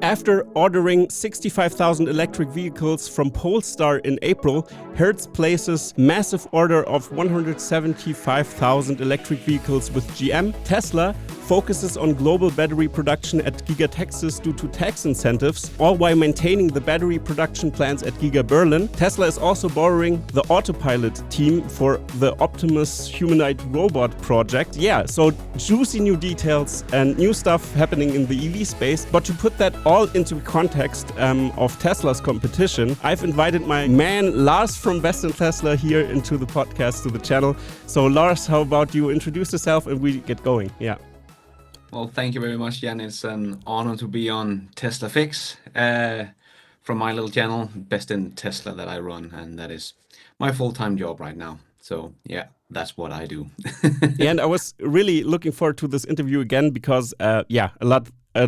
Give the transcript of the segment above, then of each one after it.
After ordering 65,000 electric vehicles from Polestar in April, Hertz places massive order of 175,000 electric vehicles with GM. Tesla focuses on global battery production at Giga Texas due to tax incentives, all while maintaining the battery production plants at Giga Berlin. Tesla is also borrowing the Autopilot team for the Optimus humanoid robot project. Yeah, so juicy new details and new stuff happening in the EV space. But to put that all into context of Tesla's competition, I've invited my man Lars from BestInTESLA here into the podcast, to the channel. So Lars, how about you introduce yourself and we get going? Yeah. Well, thank you very much, Jan. It's an honor to be on TeslaFix from my little channel, BestInTESLA, that I run, and that is my full-time job right now. So yeah, that's what I do. And I was really looking forward to this interview again because a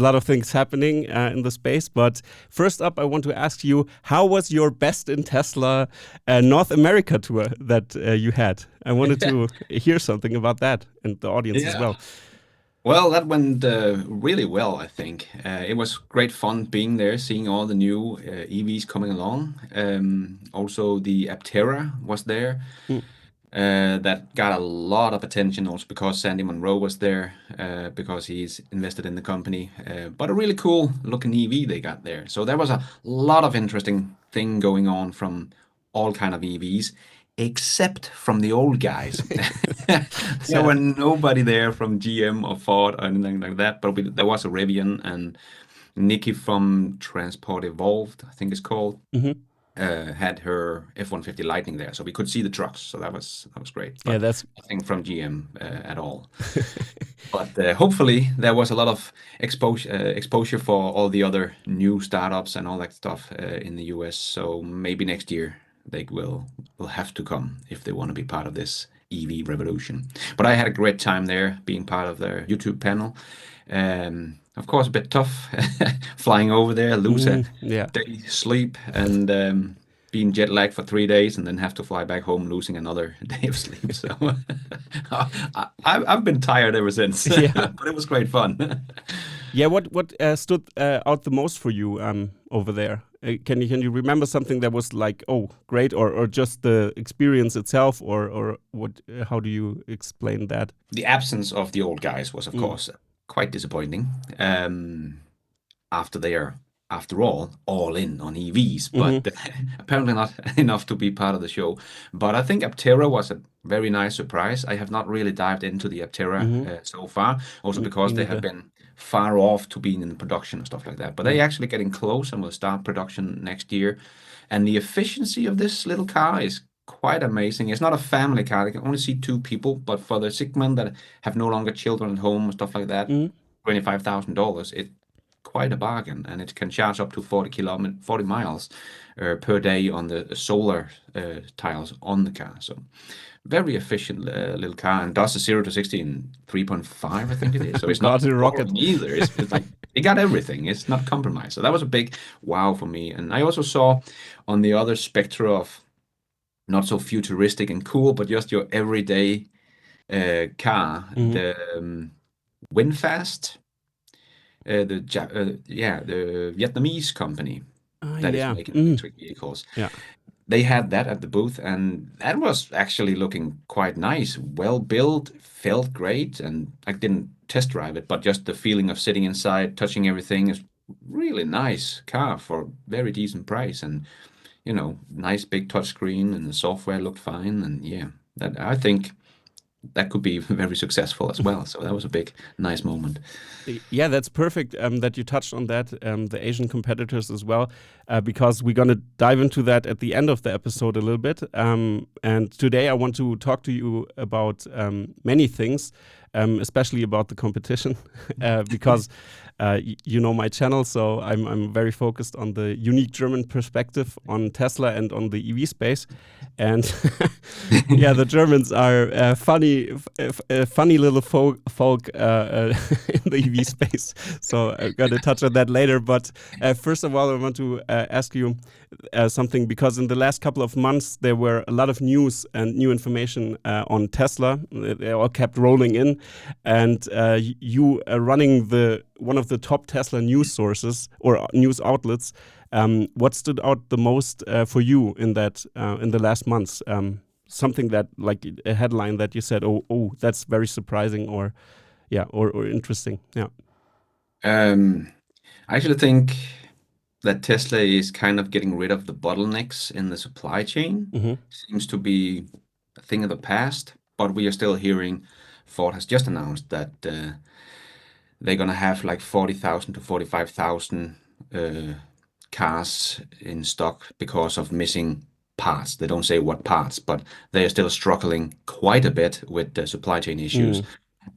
lot of things happening in the space. But first up, I want to ask you, how was your BestInTESLA North America tour that you had? I wanted to hear something about that and the audience as well. Well, that went really well, I think. It was great fun being there, seeing all the new EVs coming along. Also, the Aptera was there. That got a lot of attention also because Sandy Munro was there, because he's invested in the company. But a really cool looking EV they got there. So there was a lot of interesting thing going on from all kind of EVs, except from the old guys. There were nobody there from GM or Ford or anything like that, but there was a Rivian and Nikki from Transport Evolved, I think it's called, had her F-150 Lightning there, so we could see the trucks. So that was great. But that's nothing from GM at all. But hopefully there was a lot of exposure for all the other new startups and all that stuff in the US. So maybe next year they will have to come if they want to be part of this EV revolution. But I had a great time there being part of their YouTube panel. Of course, a bit tough flying over there, lose a day sleep, and being jet lagged for 3 days and then have to fly back home losing another day of sleep. So I've been tired ever since, but it was great fun. Yeah, what stood out the most for you over there? Can you remember something that was like, oh, great, or just the experience itself, or what? How do you explain that? The absence of the old guys was, of course, quite disappointing. After they are, after all in on EVs, but apparently not enough to be part of the show. But I think Aptera was a very nice surprise. I have not really dived into the Aptera so far, also because they have been far off to being in production and stuff like that. But they're actually getting close and will start production next year. And the efficiency of this little car is quite amazing. It's not a family car. They can only see 2 people, but for the sick men that have no longer children at home and stuff like that, $25,000, it's quite a bargain. And it can charge up to 40 miles per day on the solar tiles on the car. So very efficient little car, and does a 0 to 60 in 3.5, I think it is. So it's not a rocket either. It's like it got everything. It's not compromised. So that was a big wow for me. And I also saw on the other spectrum of not so futuristic and cool, but just your everyday car, the Winfast, the Vietnamese company that is making electric vehicles. Yeah. They had that at the booth, and that was actually looking quite nice, well built, felt great, and I didn't test drive it, but just the feeling of sitting inside, touching everything is really nice car for a very decent price, and nice big touchscreen, and the software looked fine, and that I think that could be very successful as well. So that was a big, nice moment. Yeah, that's perfect that you touched on that, the Asian competitors as well, because we're going to dive into that at the end of the episode a little bit. And today I want to talk to you about many things, especially about the competition, because you know my channel, so I'm very focused on the unique German perspective on Tesla and on the EV space. And the Germans are funny little folk in the EV space. So I'm going to touch on that later. But first of all, I want to ask you, something, because in the last couple of months there were a lot of news and new information on Tesla. They all kept rolling in, and you running one of the top Tesla news sources or news outlets. What stood out the most for you in the last months? Something that, like a headline that you said, oh, that's very surprising, or interesting. Yeah. I actually think that Tesla is kind of getting rid of the bottlenecks in the supply chain. Seems to be a thing of the past, but we are still hearing Ford has just announced that they're gonna have like 40,000 to 45,000 cars in stock because of missing parts. They don't say what parts, but they are still struggling quite a bit with the supply chain issues.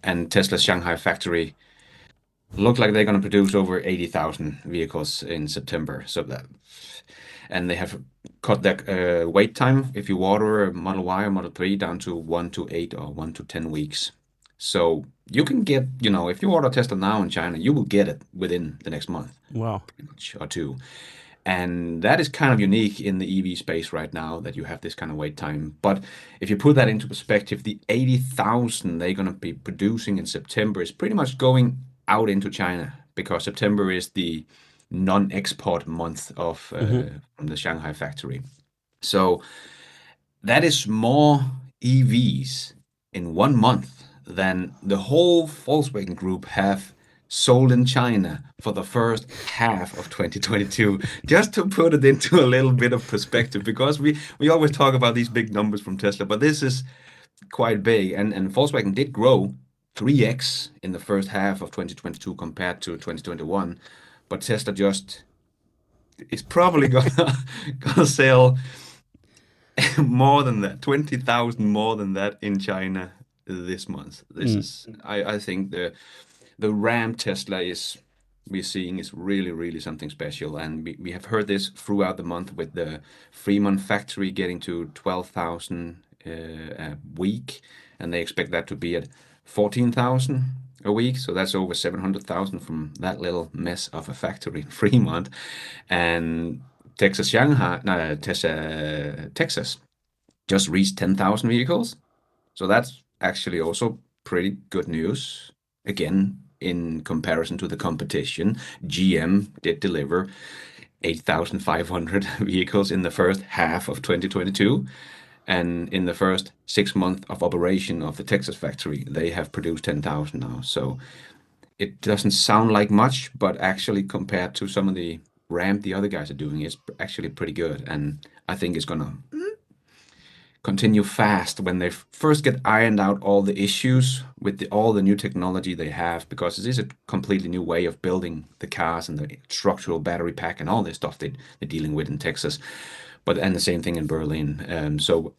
And Tesla's Shanghai factory look like they're going to produce over 80,000 vehicles in September. And they have cut their wait time if you order a Model Y or Model 3 down to 1 to 8 or 1 to 10 weeks. So you can get, if you order Tesla now in China, you will get it within the next month. Wow. Pretty much, or two. And that is kind of unique in the EV space right now, that you have this kind of wait time. But if you put that into perspective, the 80,000 they're going to be producing in September is pretty much going out into China, because September is the non-export month of from the Shanghai factory. So that is more EVs in 1 month than the whole Volkswagen Group have sold in China for the first half of 2022. Just to put it into a little bit of perspective, because we always talk about these big numbers from Tesla, but this is quite big. And Volkswagen did grow 3x in the first half of 2022 compared to 2021, but Tesla just is probably gonna sell more than that, 20,000 more than that in China this month. This is, I think the ramp Tesla we're seeing is really, really something special. And we have heard this throughout the month, with the Fremont factory getting to 12,000 a week, and they expect that to be at 14,000 a week. So that's over 700,000 from that little mess of a factory in Fremont. And Texas just reached 10,000 vehicles. So that's actually also pretty good news. Again, in comparison to the competition, GM did deliver 8,500 vehicles in the first half of 2022. And in the first 6 months of operation of the Texas factory, they have produced 10,000 now. So it doesn't sound like much, but actually compared to some of the ramp the other guys are doing, it's actually pretty good. And I think it's gonna continue fast when they first get ironed out all the issues with all the new technology they have, because this is a completely new way of building the cars and the structural battery pack and all this stuff they're dealing with in Texas. And the same thing in Berlin. So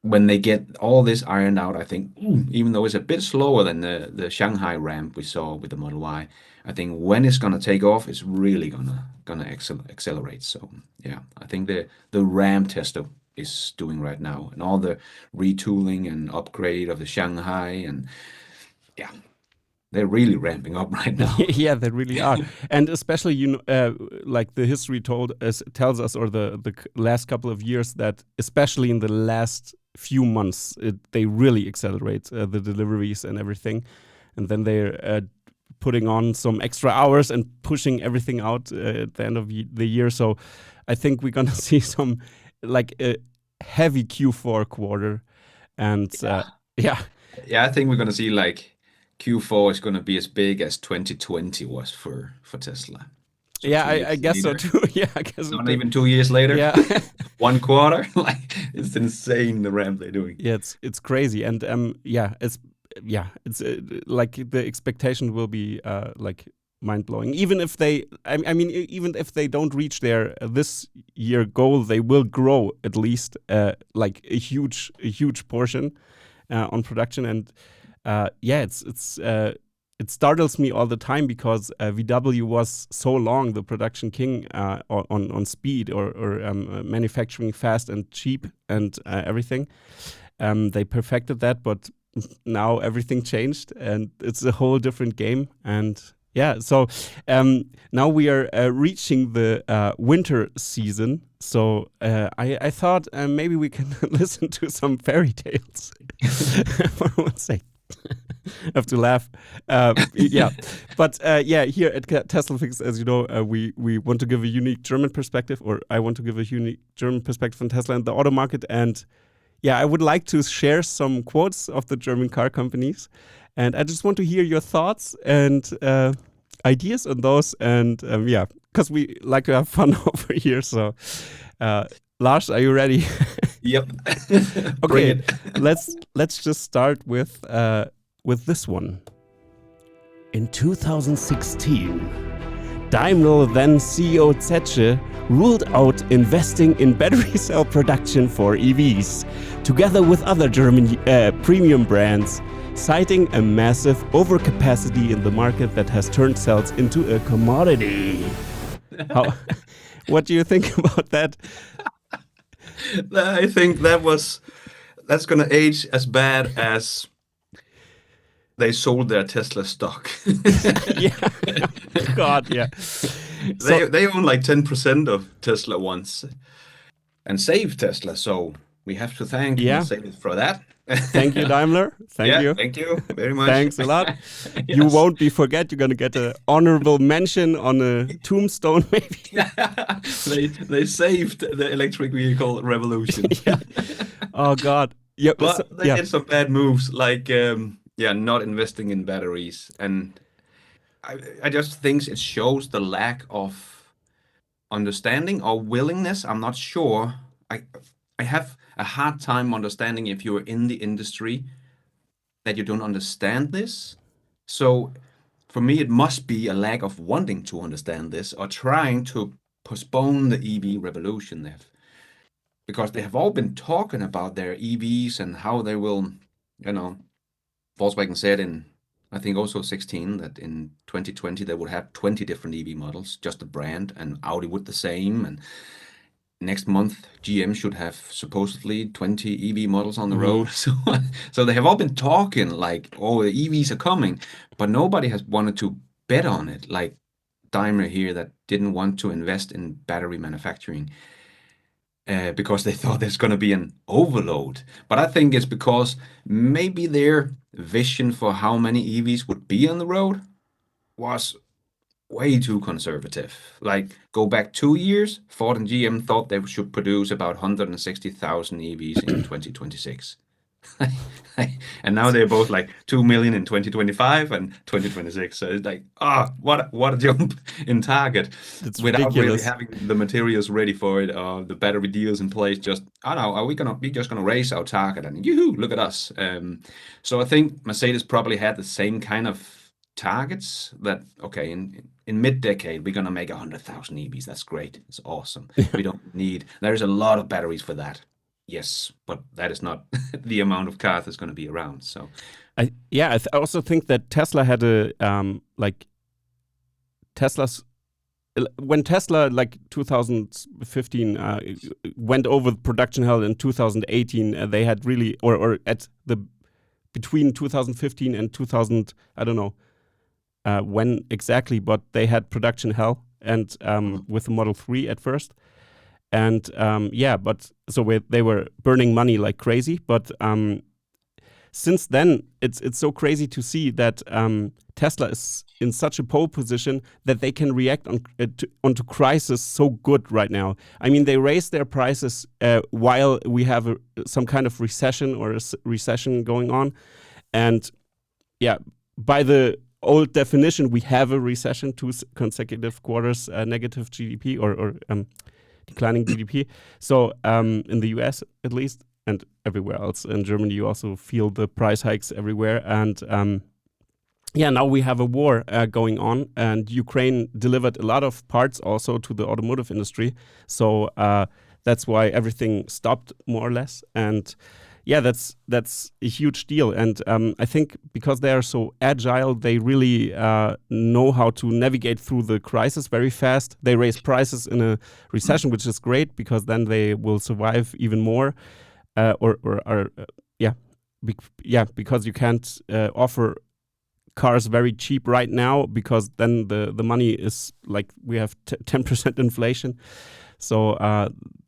when they get all this ironed out, I think, even though it's a bit slower than the Shanghai ramp we saw with the Model Y, I think when it's gonna take off, it's really gonna accelerate. So yeah, I think the ramp Tesla is doing right now, and all the retooling and upgrade of the Shanghai, and yeah, they're really ramping up right now. Yeah, they really are. And especially, like the history tells us, or the last couple of years, that especially in the last few months, they really accelerate the deliveries and everything. And then they're putting on some extra hours and pushing everything out at the end of the year. So I think we're going to see some, like, a heavy Q4 quarter. And yeah, I think we're going to see, like, Q4 is going to be as big as 2020 was for Tesla. So yeah, I guess so too. Yeah, I guess not even 2 years later. Yeah, 1 quarter. Like, it's insane, the ramp they're doing. Yeah, it's crazy, and it's like the expectation will be like mind blowing. Even if they, even if they don't reach their this year goal, they will grow at least like a huge portion on production. And it startles me all the time, because VW was so long the production king on speed or manufacturing fast and cheap and everything. They perfected that, but now everything changed and it's a whole different game. And Yeah, so now we are reaching the winter season. So I thought maybe we can listen to some fairy tales for one sec. I have to laugh. Yeah, but yeah, here at TeslaFix, as you know, we want to give a unique German perspective, or I want to give a unique German perspective on Tesla and the auto market. And yeah, I would like to share some quotes of the German car companies. And I just want to hear your thoughts and ideas on those. And yeah, because we like to have fun over here. So, Lars, are you ready? Yep. Okay, let's just start with this one. In 2016, Daimler then CEO Zetsche ruled out investing in battery cell production for EVs, together with other German premium brands, citing a massive overcapacity in the market that has turned cells into a commodity. What do you think about that? I think that's gonna age as bad as they sold their Tesla stock. Yeah, God, yeah. They own like 10% of Tesla once, and saved Tesla. So we have to thank Mercedes for that. Thank you, Daimler. Thank you. Thank you very much. Thanks a lot. Yes. You won't be forget. You're gonna get an honorable mention on a tombstone, maybe. They saved the electric vehicle revolution. Yeah. Oh God. Yeah. But they did some bad moves, like not investing in batteries, and I just think it shows the lack of understanding or willingness. I'm not sure. I have a hard time understanding if you're in the industry that you don't understand this. So for me, it must be a lack of wanting to understand this or trying to postpone the EV revolution. Because they have all been talking about their EVs and how they will, Volkswagen said in, I think also 16, that in 2020 they would have 20 different EV models, just a brand, and Audi would the same. And next month, GM should have supposedly 20 EV models on the road. So they have all been talking like, oh, the EVs are coming, but nobody has wanted to bet on it. Like Daimler here that didn't want to invest in battery manufacturing because they thought there's going to be an overload. But I think it's because maybe their vision for how many EVs would be on the road was way too conservative. Like, go back 2 years, Ford and GM thought they should produce about 160,000 EVs in 2026. And now they're both like 2 million in 2025 and 2026. So it's like, what a jump in target. It's without ridiculous. really having the materials ready for it, or the battery deals in place. Just, I don't know, are we just gonna raise our target and yoo-hoo, look at us. So I think Mercedes probably had the same kind of targets that, okay, in mid-decade we're gonna make 100,000 EVs. That's great. It's awesome. We don't need, there's a lot of batteries for that. Yes, but that is not the amount of cars that's going to be around. So, I also think that Tesla had a Tesla's when Tesla like 2015 went over production hell in 2018. They had really or at the between 2015 and 2000, I don't know when exactly, but they had production hell and with the Model 3 at first. And but so they were burning money like crazy. But since then, it's so crazy to see that Tesla is in such a pole position that they can react onto crisis so good right now. I mean, they raise their prices while we have some kind of recession or a recession going on, and by the old definition, we have a recession, 2 consecutive quarters negative GDP or declining GDP. So in the US at least, and everywhere else in Germany, you also feel the price hikes everywhere. And now we have a war going on, and Ukraine delivered a lot of parts also to the automotive industry. So that's why everything stopped more or less. And that's a huge deal. And I think because they are so agile, they really know how to navigate through the crisis very fast. They raise prices in a recession, which is great because then they will survive even more. Because you can't offer cars very cheap right now, because then the money is like, we have 10% inflation. So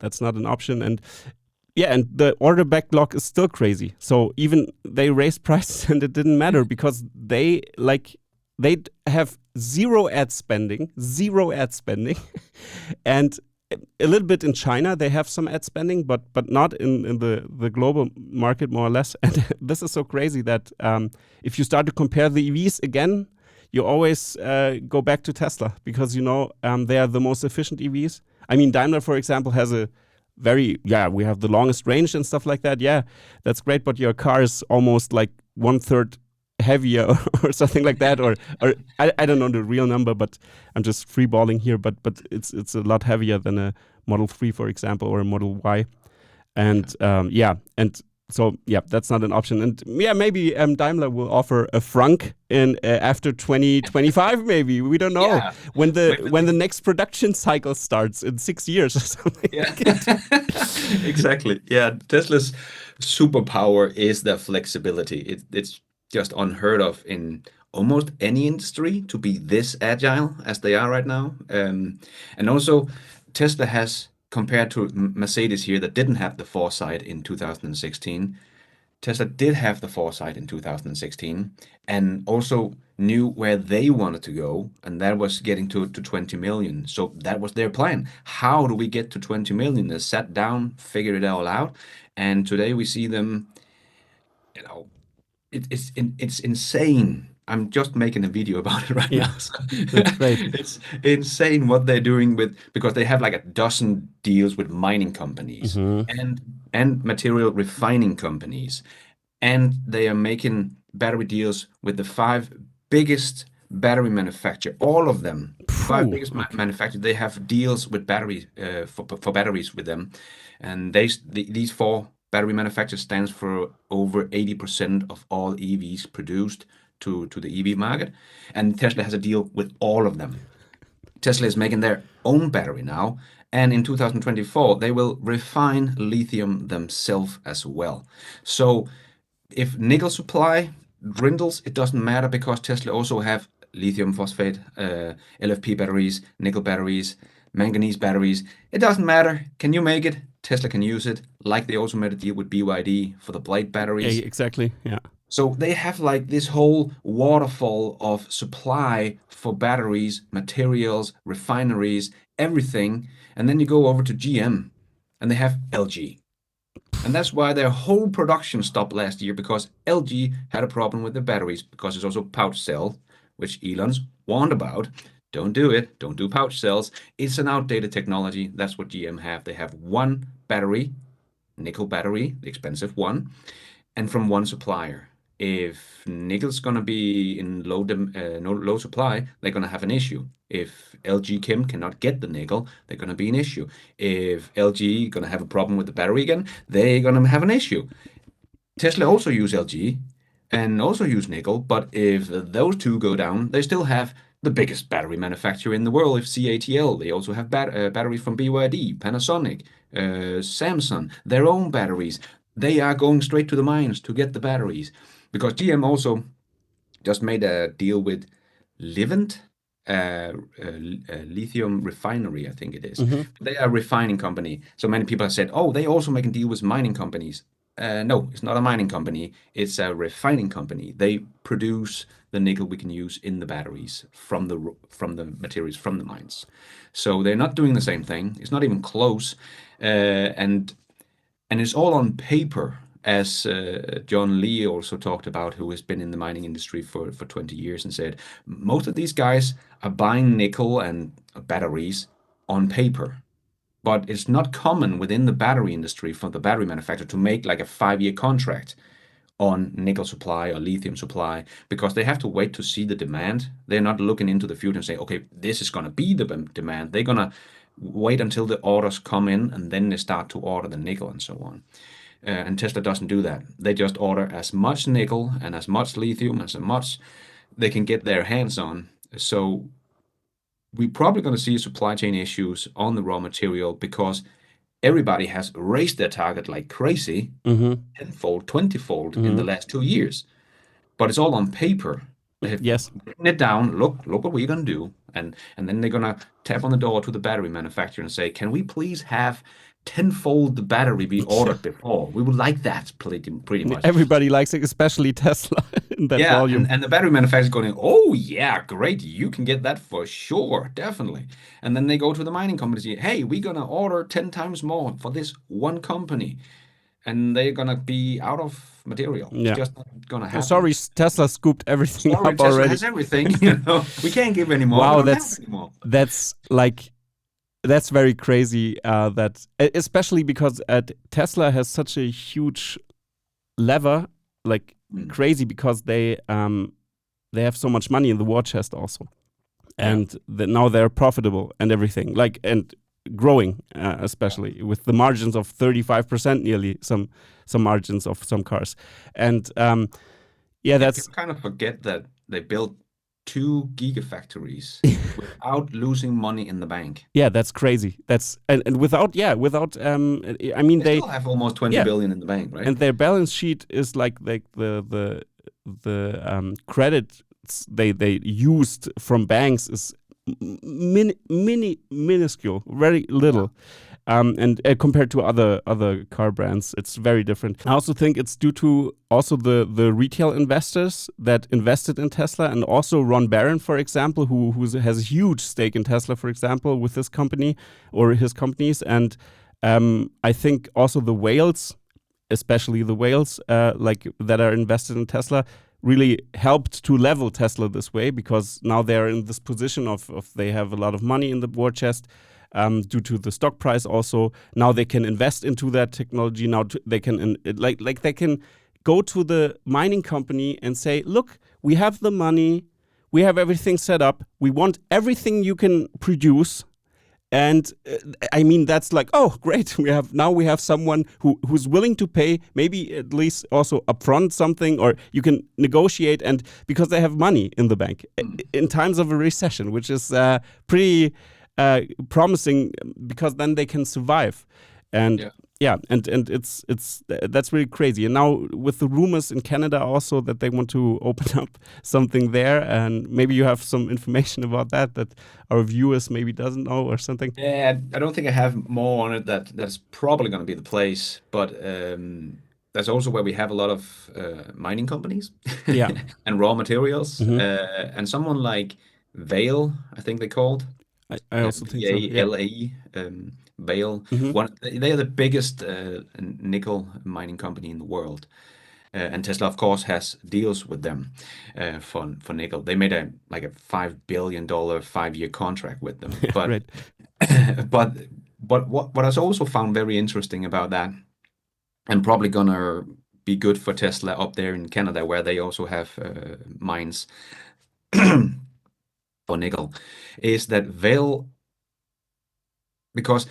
that's not an option. And yeah, and the order backlog is still crazy. So even they raised prices and it didn't matter, because they have zero ad spending, and a little bit in China they have some ad spending, but not in the global market, more or less. And this is so crazy that if you start to compare the EVs again, you always go back to Tesla, because they are the most efficient EVs. I mean, Daimler, for example, has a we have the longest range and stuff like that. Yeah, that's great, but your car is almost like 1/3 heavier or something like that, or I don't know the real number, but I'm just freeballing here. But it's a lot heavier than a Model 3, for example, or a Model Y, and so that's not an option. And maybe Daimler will offer a Frank in after 2025. Maybe, we don't know, when the next production cycle starts in 6 years or something. Yeah, exactly. Yeah, Tesla's superpower is their flexibility. It's just unheard of in almost any industry to be this agile as they are right now. And also, Tesla has, compared to Mercedes here that didn't have the foresight in 2016, Tesla did have the foresight in 2016 and also knew where they wanted to go, and that was getting to 20 million. So that was their plan. How do we get to 20 million? They sat down, figured it all out, and today we see them, it's insane. I'm just making a video about it right now. So That's great. it's insane what they're doing because they have like a dozen deals with mining companies and material refining companies. And they are making battery deals with the 5 biggest battery manufacturers, all of them. 5 biggest manufacturers. They have deals with battery for batteries with them, and these 4 battery manufacturers stands for over 80% of all EVs produced to the EV market, and Tesla has a deal with all of them. Tesla is making their own battery now, and in 2024 they will refine lithium themselves as well. So if nickel supply dwindles, it doesn't matter, because Tesla also have lithium phosphate, LFP batteries, nickel batteries, manganese batteries. It doesn't matter. Can you make it? Tesla can use it. Like they also made a deal with BYD for the blade batteries. Exactly. Yeah. So they have like this whole waterfall of supply for batteries, materials, refineries, everything. And then you go over to GM and they have LG. And that's why their whole production stopped last year, because LG had a problem with the batteries, because it's also pouch cell, which Elon's warned about. Don't do it. Don't do pouch cells. It's an outdated technology. That's what GM have. They have one battery, nickel battery, the expensive one, and from one supplier. If nickel's going to be in low supply, they're going to have an issue. If LG Chem cannot get the nickel, they're going to be an issue. If LG going to have a problem with the battery again, they're going to have an issue. Tesla also use LG and also use nickel, but if those two go down, they still have the biggest battery manufacturer in the world, if CATL. They also have batteries from BYD, Panasonic, Samsung, their own batteries. They are going straight to the mines to get the batteries, because GM also just made a deal with Livent, lithium refinery, I think it is. They are a refining company. So many people have said, oh, they also make a deal with mining companies. No, it's not a mining company. It's a refining company. They produce the nickel we can use in the batteries from the materials from the mines. So they're not doing the same thing. It's not even close. And it's all on paper, as John Lee also talked about, who has been in the mining industry for 20 years, and said most of these guys are buying nickel and batteries on paper. But it's not common within the battery industry for the battery manufacturer to make like a 5-year contract on nickel supply or lithium supply, because they have to wait to see the demand. They're not looking into the future and say, okay, this is going to be the demand. They're going to wait until the orders come in, and then they start to order the nickel and so on. And Tesla doesn't do that. They just order as much nickel and as much lithium as much they can get their hands on. So we're probably going to see supply chain issues on the raw material, because everybody has raised their target like crazy, tenfold, 20-fold in the last 2 years. But it's all on paper. They've Yes. written it down. Look what we're gonna do, and then they're gonna tap on the door to the battery manufacturer and say, "Can we please have tenfold the battery we Yeah. ordered before? We would like that, pretty much." Everybody likes it, especially Tesla in that Yeah, volume. and the battery manufacturer is going, "Oh yeah, great, you can get that for sure, definitely." And then they go to the mining company and say, "Hey, we're gonna order 10 times more for this one company," and they're gonna be out of material. It's Yeah. just not gonna Oh, happen. sorry, Tesla scooped everything Sorry, up Tesla already. has everything, We can't give any more. We Wow, don't have any more. that's like that's very crazy. That especially because Tesla has such a huge lever, like Mm, crazy, because they have so much money in the war chest also, yeah, and now they're profitable and everything, like, and growing, yeah. especially with the margins of 35% nearly, some margins of some cars, and yeah, Yeah, that's people kind of forget that they built two gigafactories without losing money in the bank. yeah, that's crazy. That's and without, yeah, without I mean They they, still have almost 20 yeah, billion in the bank, right? and their balance sheet is like the credits they used from banks is minuscule, very Yeah. little. And compared to other car brands, it's very different. I also think it's due to also the retail investors that invested in Tesla, and also Ron Barron, for example, who has a huge stake in Tesla, for example, with this company or his companies. And I think also the whales, especially the whales, like that are invested in Tesla, really helped to level Tesla this way, because now they're in this position of they have a lot of money in the war chest, due to the stock price. Also, now they can invest into that technology. Now they can like they can go to the mining company and say, "Look, we have the money, we have everything set up. We want everything you can produce." And I mean, that's like, oh, great. We have someone who's willing to pay, maybe at least also upfront something, or you can negotiate, and because they have money in the bank Mm. in times of a recession, which is pretty promising, because then they can survive. And Yeah. yeah, and it's that's really crazy. And now with the rumors in Canada also that they want to open up something there, and maybe you have some information about that our viewers maybe doesn't know or something. Yeah, I don't think I have more on it. That's probably going to be the place, but that's also where we have a lot of mining companies Yeah. and raw materials, Hmm. and someone like Vale, I think they called I also think so. Yeah. VALE, Vale. Hmm. They are the biggest nickel mining company in the world. And Tesla, of course, has deals with them for nickel. They made a $5 billion 5-year contract with them. Yeah. But Right. but what I also found very interesting about that, and probably gonna be good for Tesla up there in Canada, where they also have mines for nickel, is that Vale, because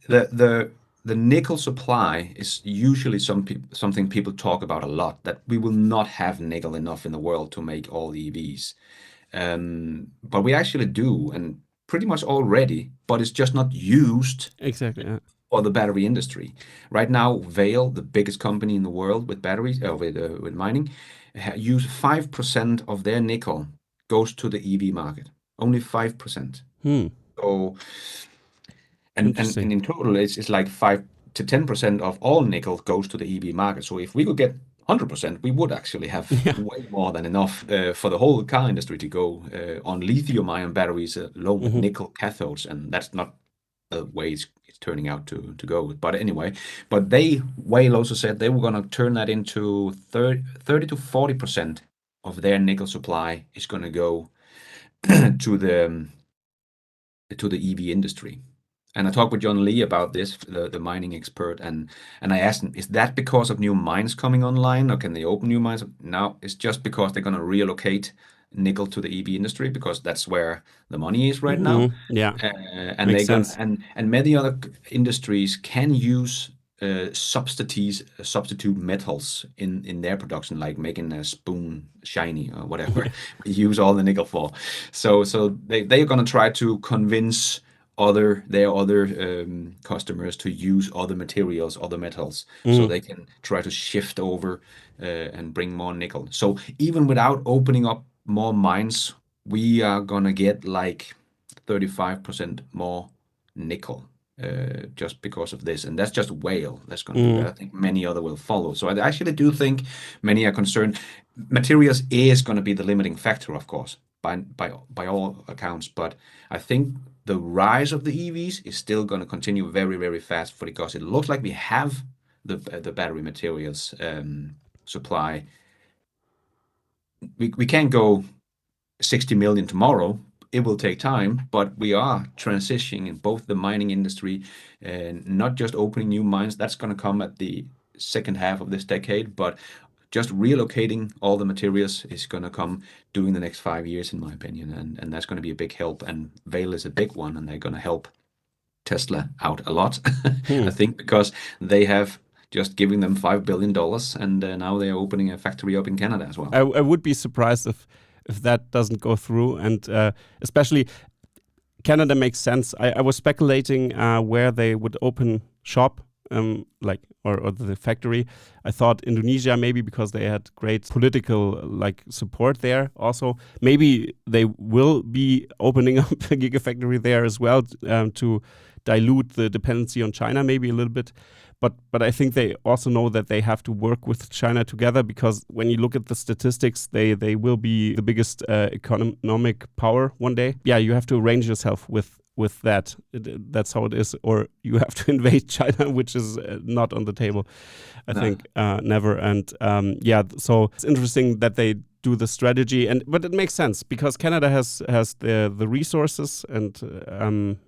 the nickel supply is usually something people talk about a lot, that we will not have nickel enough in the world to make all EVs. But we actually do, and pretty much already, but it's just not used Exactly. Yeah. for the battery industry. Right now, Vale, the biggest company in the world with batteries, with mining, use 5% of their nickel goes to the EV market. Only 5%. Hmm. So, and Interesting. in total, it's like 5 to 10% of all nickel goes to the EV market. So if we could get 100%, we would actually have Yeah. way more than enough for the whole car industry to go on lithium-ion batteries along with Hmm. nickel cathodes, and that's not the way it's turning out to go. But anyway, but Whale also said they were going to turn that into 30 to 40% of their nickel supply is going to go to the EV industry. And I talked with John Lee about this, the mining expert, and I asked him, is that because of new mines coming online, or can they open new mines? No, it's just because they're going to reallocate nickel to the EV industry, because that's where the money is right now. Hmm. Yeah. And Makes they're gonna sense. and many other industries can use substitute metals in their production, like making a spoon shiny or whatever. Yeah. We use all the nickel for. So they're gonna try to convince other customers to use other materials, other metals, so they can try to shift over and bring more nickel. So even without opening up more mines, we are gonna get like 35% more nickel just because of this, and that's just whale that's going to do that. I think many other will follow. So I actually do think many are concerned. Materials is going to be the limiting factor, of course, by all accounts. But I think the rise of the EVs is still going to continue very, very fast because it looks like we have the battery materials supply. We can't go 60 million tomorrow. It will take time, but we are transitioning in both the mining industry and not just opening new mines. That's going to come at the second half of this decade, but just relocating all the materials is going to come during the next 5 years, in my opinion, and that's going to be a big help. And Vale is a big one, and they're going to help Tesla out a lot, I think, because they have just giving them $5 billion, and now they're opening a factory up in Canada as well. I would be surprised if that doesn't go through, and especially Canada makes sense. I was speculating where they would open shop, or the factory. I thought Indonesia, maybe because they had great political support there. Also, maybe they will be opening up a Gigafactory there as well to dilute the dependency on China, maybe a little bit. But I think they also know that they have to work with China together, because when you look at the statistics, they will be the biggest economic power one day. Yeah, you have to arrange yourself with that. That's how it is. Or you have to invade China, which is not on the table, I think, never. And so it's interesting that they do the strategy, but it makes sense because Canada has the resources, and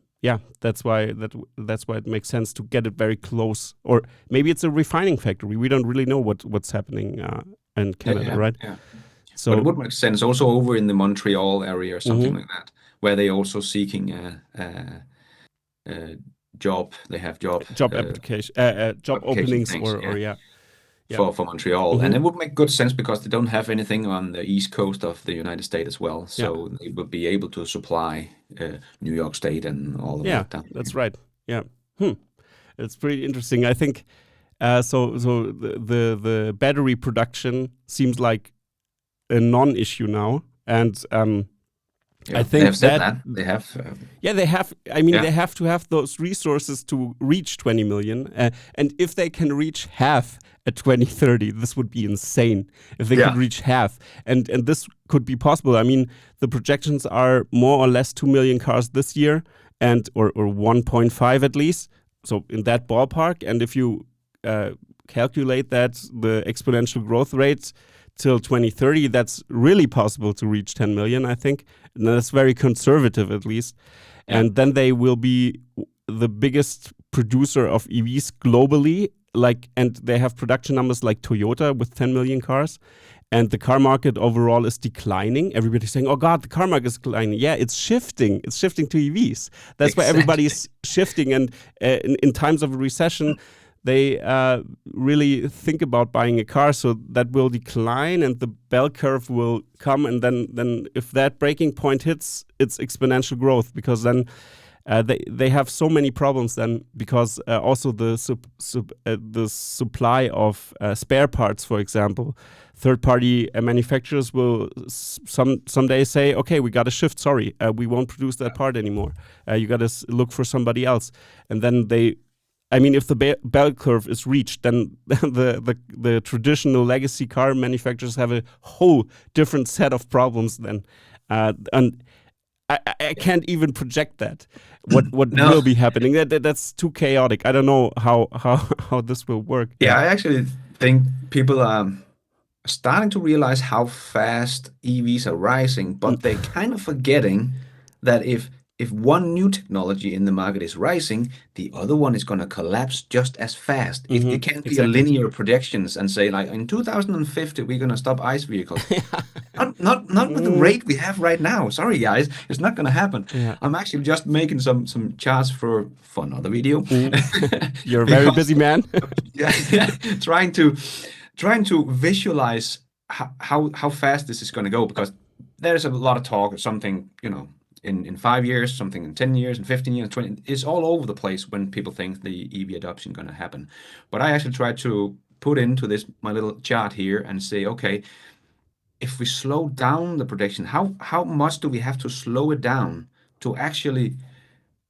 that's why it makes sense to get it very close. Or maybe it's a refining factory. We don't really know what's happening in Canada, right? Yeah. So but it would make sense also over in the Montreal area or something like that, where they're also seeking a job. They have job application, job openings, for Montreal, and it would make good sense because they don't have anything on the east coast of the United States as well, so they would be able to supply New York State and all of that down there. That's right. Yeah, it's pretty interesting. I think so the battery production seems like a non-issue now, and I think they have said that they have. They have. I mean, they have to have those resources to reach 20 million, and if they can reach half at 2030, this would be insane. If they could reach half, and this could be possible. I mean, the projections are more or less 2 million cars this year, and or 1.5 at least. So in that ballpark, and if you calculate that the exponential growth rate till 2030, that's really possible to reach 10 million, I think. And that's very conservative, at least. Yeah. And then they will be the biggest producer of EVs globally. And they have production numbers like Toyota with 10 million cars. And the car market overall is declining. Everybody's saying, oh God, the car market is declining. Yeah, it's shifting. It's shifting to EVs. That's why everybody's shifting. And in times of a recession, they really think about buying a car, so that will decline and the bell curve will come. And then if that breaking point hits, it's exponential growth, because then they have so many problems then, because also the supply of spare parts, for example, third-party manufacturers will someday say, okay, we got to shift. Sorry, we won't produce that part anymore. You got to look for somebody else. And then if the bell curve is reached, then the traditional legacy car manufacturers have a whole different set of problems then. And I can't even project that. What will be happening? That's too chaotic. I don't know how this will work. Yeah, I actually think people are starting to realize how fast EVs are rising, but they're kind of forgetting that if one new technology in the market is rising, the other one is going to collapse just as fast. It can't be a linear projections and say, like, in 2050 we're going to stop ICE vehicles. not with the rate we have right now. Sorry guys, it's not going to happen. I'm actually just making some charts for another video. You're a very busy man. trying to visualize how fast this is going to go, because there's a lot of talk of something, in 5 years, something in 10 years, in 15 years, 20. It's all over the place when people think the EV adoption going to happen. But I actually tried to put into this my little chart here and say, okay, if we slow down the production, how much do we have to slow it down to actually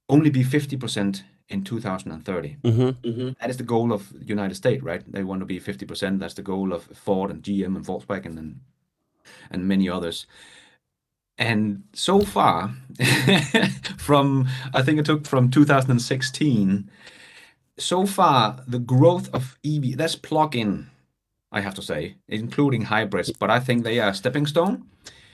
only be 50% in 2030? That is the goal of the United States, right? They want to be 50%. That's the goal of Ford and GM and Volkswagen and many others. And so far, I think it took from 2016, so far, the growth of EV, that's plug-in, I have to say, including hybrids, but I think they are a stepping stone.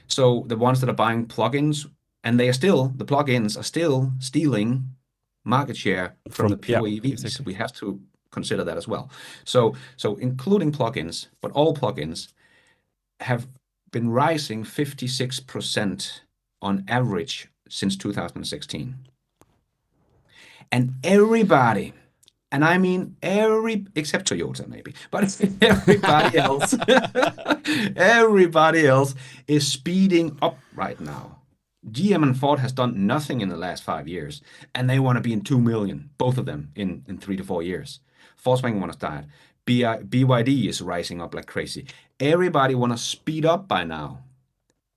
So the ones that are buying plug-ins, and the plug-ins are still stealing market share from the pure EVs. Exactly. We have to consider that as well. So including plug-ins, but all plug-ins have been rising 56% on average since 2016. And everybody, and I mean except Toyota maybe, but everybody else is speeding up right now. GM and Ford has done nothing in the last 5 years, and they want to be in 2 million, both of them, in 3 to 4 years. Volkswagen want to start. BYD is rising up like crazy. Everybody want to speed up by now,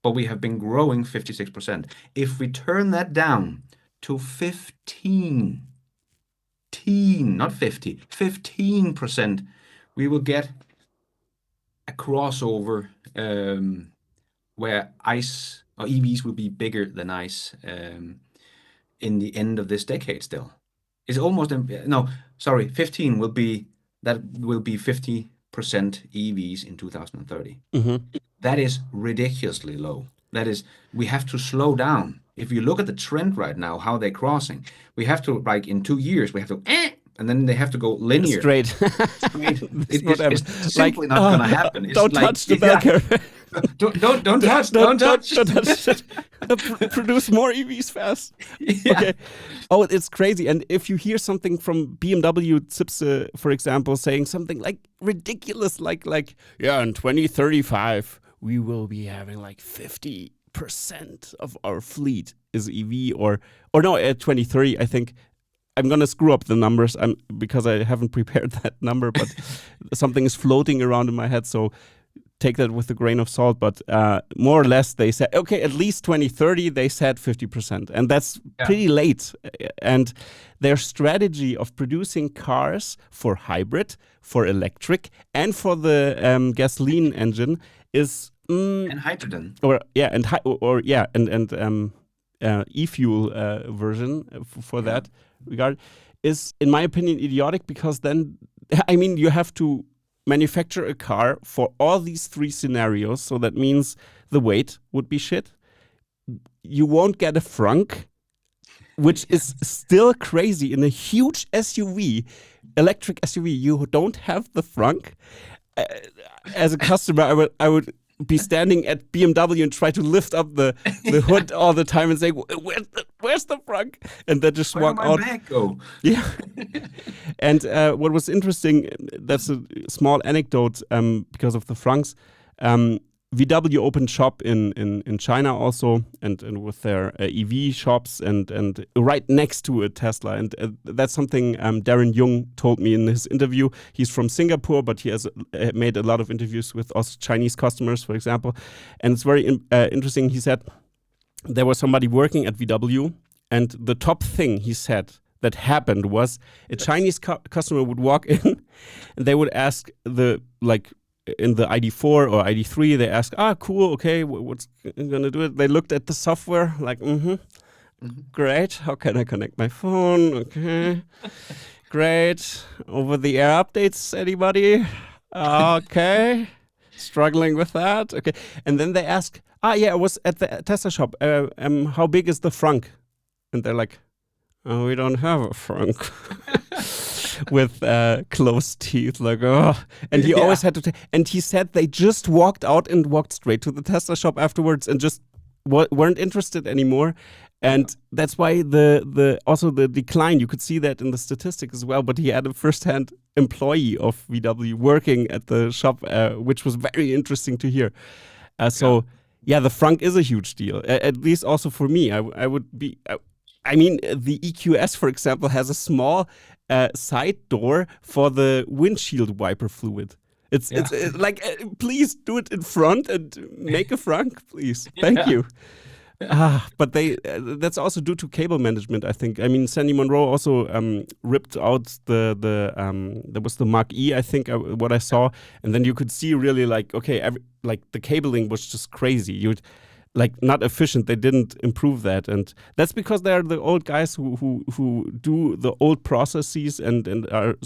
but we have been growing 56%. If we turn that down to 15, not 50, 15%, we will get a crossover where ICE or EVs will be bigger than ICE in the end of this decade still. It's almost, 15 will be 50% EVs in 2030. That is ridiculously low. That is, we have to slow down. If you look at the trend right now, how they're crossing, we have to, like in 2 years, we have to, and then they have to go linear. Straight. It's simply not going to happen. It's don't touch the bell curve. Don't touch. Produce more EVs fast. Yeah. Okay. Oh, it's crazy. And if you hear something from BMW Zipse, for example, saying something like ridiculous, like in 2035 we will be having like 50% of our fleet is EV, or no, at 2030, I think. I'm gonna screw up the numbers because I haven't prepared that number, but something is floating around in my head, so take that with a grain of salt. But more or less, they said, okay, at least 2030, they said 50%, and that's pretty late. And their strategy of producing cars for hybrid, for electric, and for the gasoline engine is and hydrogen, e-fuel version for that regard is, in my opinion, idiotic, because then, I mean, you have to manufacture a car for all these 3 scenarios. So that means the weight would be shit. You won't get a frunk, which is still crazy. In a huge SUV, electric SUV, you don't have the frunk. As a customer, I would be standing at BMW and try to lift up the hood all the time and say, where's the frunk? And then just walk out. Where did my bag go? Yeah. And what was interesting, that's a small anecdote because of the frunks. VW opened shop in China also, and with their EV shops and right next to a Tesla. And that's something Darren Jung told me in his interview. He's from Singapore, but he has made a lot of interviews with also Chinese customers, for example. And it's very interesting. He said there was somebody working at VW, and the top thing he said that happened was a Chinese customer would walk in, and they would ask in the ID4 or ID3, they ask, cool, okay, what's gonna do it? They looked at the software, like, great, how can I connect my phone? Okay, great, over-the-air updates, anybody? Okay, struggling with that, okay. And then they ask, I was at the Tesla shop, how big is the frunk? And they're like, oh, we don't have a frunk. With closed teeth, like, oh. And he always had to and he said they just walked out and walked straight to the Tesla shop afterwards and just weren't interested anymore. And that's why also the decline, you could see that in the statistics as well. But he had a first-hand employee of VW working at the shop, which was very interesting to hear. So Yeah, the frunk is a huge deal. At least also for me. I would be. I mean, the EQS, for example, has a small side door for the windshield wiper fluid. Yeah. It's like, please do it in front and make a frunk, please. Thank Yeah. you. But that's also due to cable management, I think. I mean, Sandy Monroe also ripped out there was the Mark E, I think, what I saw, and then you could see really like, okay, like the cabling was just crazy. You'd like not efficient. They didn't improve that, and that's because they're the old guys who do the old processes and are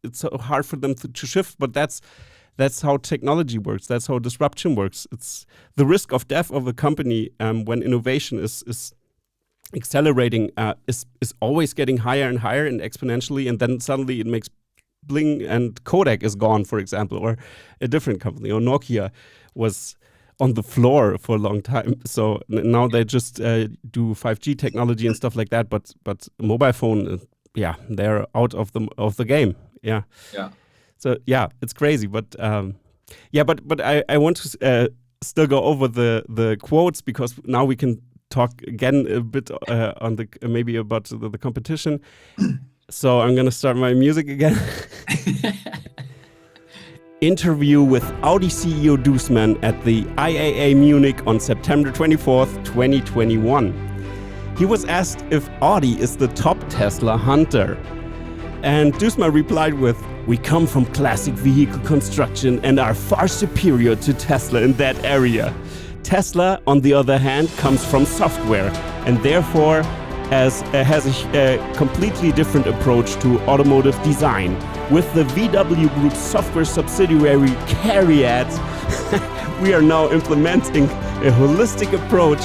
it's so hard for them to shift. But that's how technology works. That's how disruption works. It's the risk of death of a company when innovation is accelerating is always getting higher and higher and exponentially, and then suddenly it makes bling and Kodak is gone, for example, or a different company, or Nokia was on the floor for a long time. So now they just do 5G technology and stuff like that. But mobile phone, yeah, they're out of the game. Yeah. Yeah. So yeah, it's crazy. But but I want to still go over the quotes, because now we can talk again a bit on the maybe about the competition. So I'm gonna start my music again. Interview with Audi CEO Duesman at the IAA Munich on September 24th, 2021. He was asked if Audi is the top Tesla hunter. And Duesman replied with, "We come from classic vehicle construction and are far superior to Tesla in that area. Tesla, on the other hand, comes from software and therefore has a completely different approach to automotive design. With the VW Group's software subsidiary CARIAD, we are now implementing a holistic approach.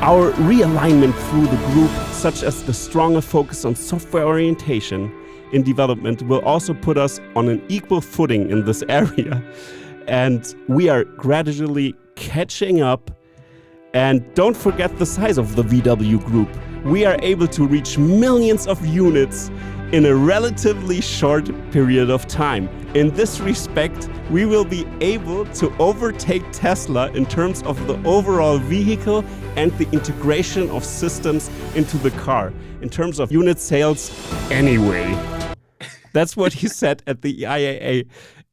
Our realignment through the group, such as the stronger focus on software orientation in development, will also put us on an equal footing in this area. And we are gradually catching up. And don't forget the size of the VW Group. We are able to reach millions of units in a relatively short period of time. In this respect, we will be able to overtake Tesla in terms of the overall vehicle and the integration of systems into the car, in terms of unit sales anyway." That's what he said at the IAA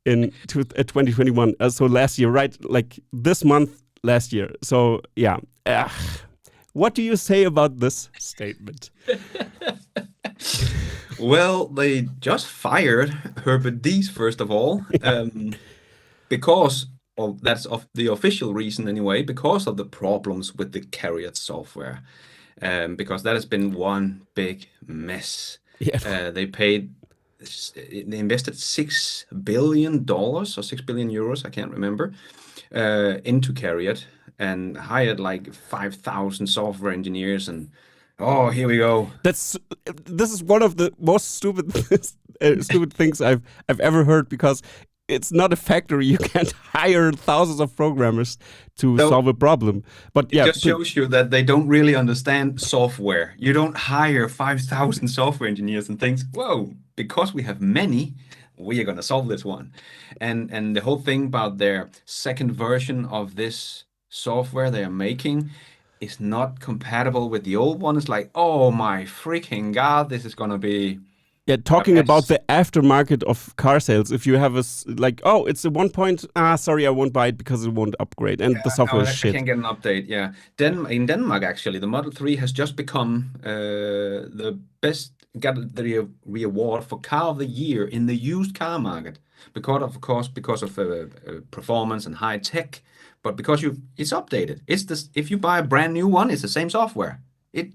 in 2021. So last year, right? Like this month last year. So yeah. What do you say about this statement? Well, they just fired Herbert Diess, first of all, because that's of the official reason anyway, because of the problems with the CARIAD software, because that has been one big mess. Yeah. They invested $6 billion or 6 billion euros, I can't remember, into CARIAD, and hired like 5,000 software engineers, and oh, here we go. This is one of the most stupid things I've ever heard, because it's not a factory. You can't hire thousands of programmers to solve a problem. But yeah, it just shows you that they don't really understand software. You don't hire 5,000 software engineers and think, whoa, because we have many, we are going to solve this one. And the whole thing about their second version of this software they are making is not compatible with the old one. It's like, oh my freaking God, this is going to be... Yeah, talking about the aftermarket of car sales. If you have oh, it's a 1 point, sorry, I won't buy it because it won't upgrade, and the software is shit. I can't get an update, yeah. In Denmark, actually, the Model 3 has just become the best, got the award for Car of the Year in the used car market. Because of performance and high tech, but because it's updated. If you buy a brand new one, it's the same software. It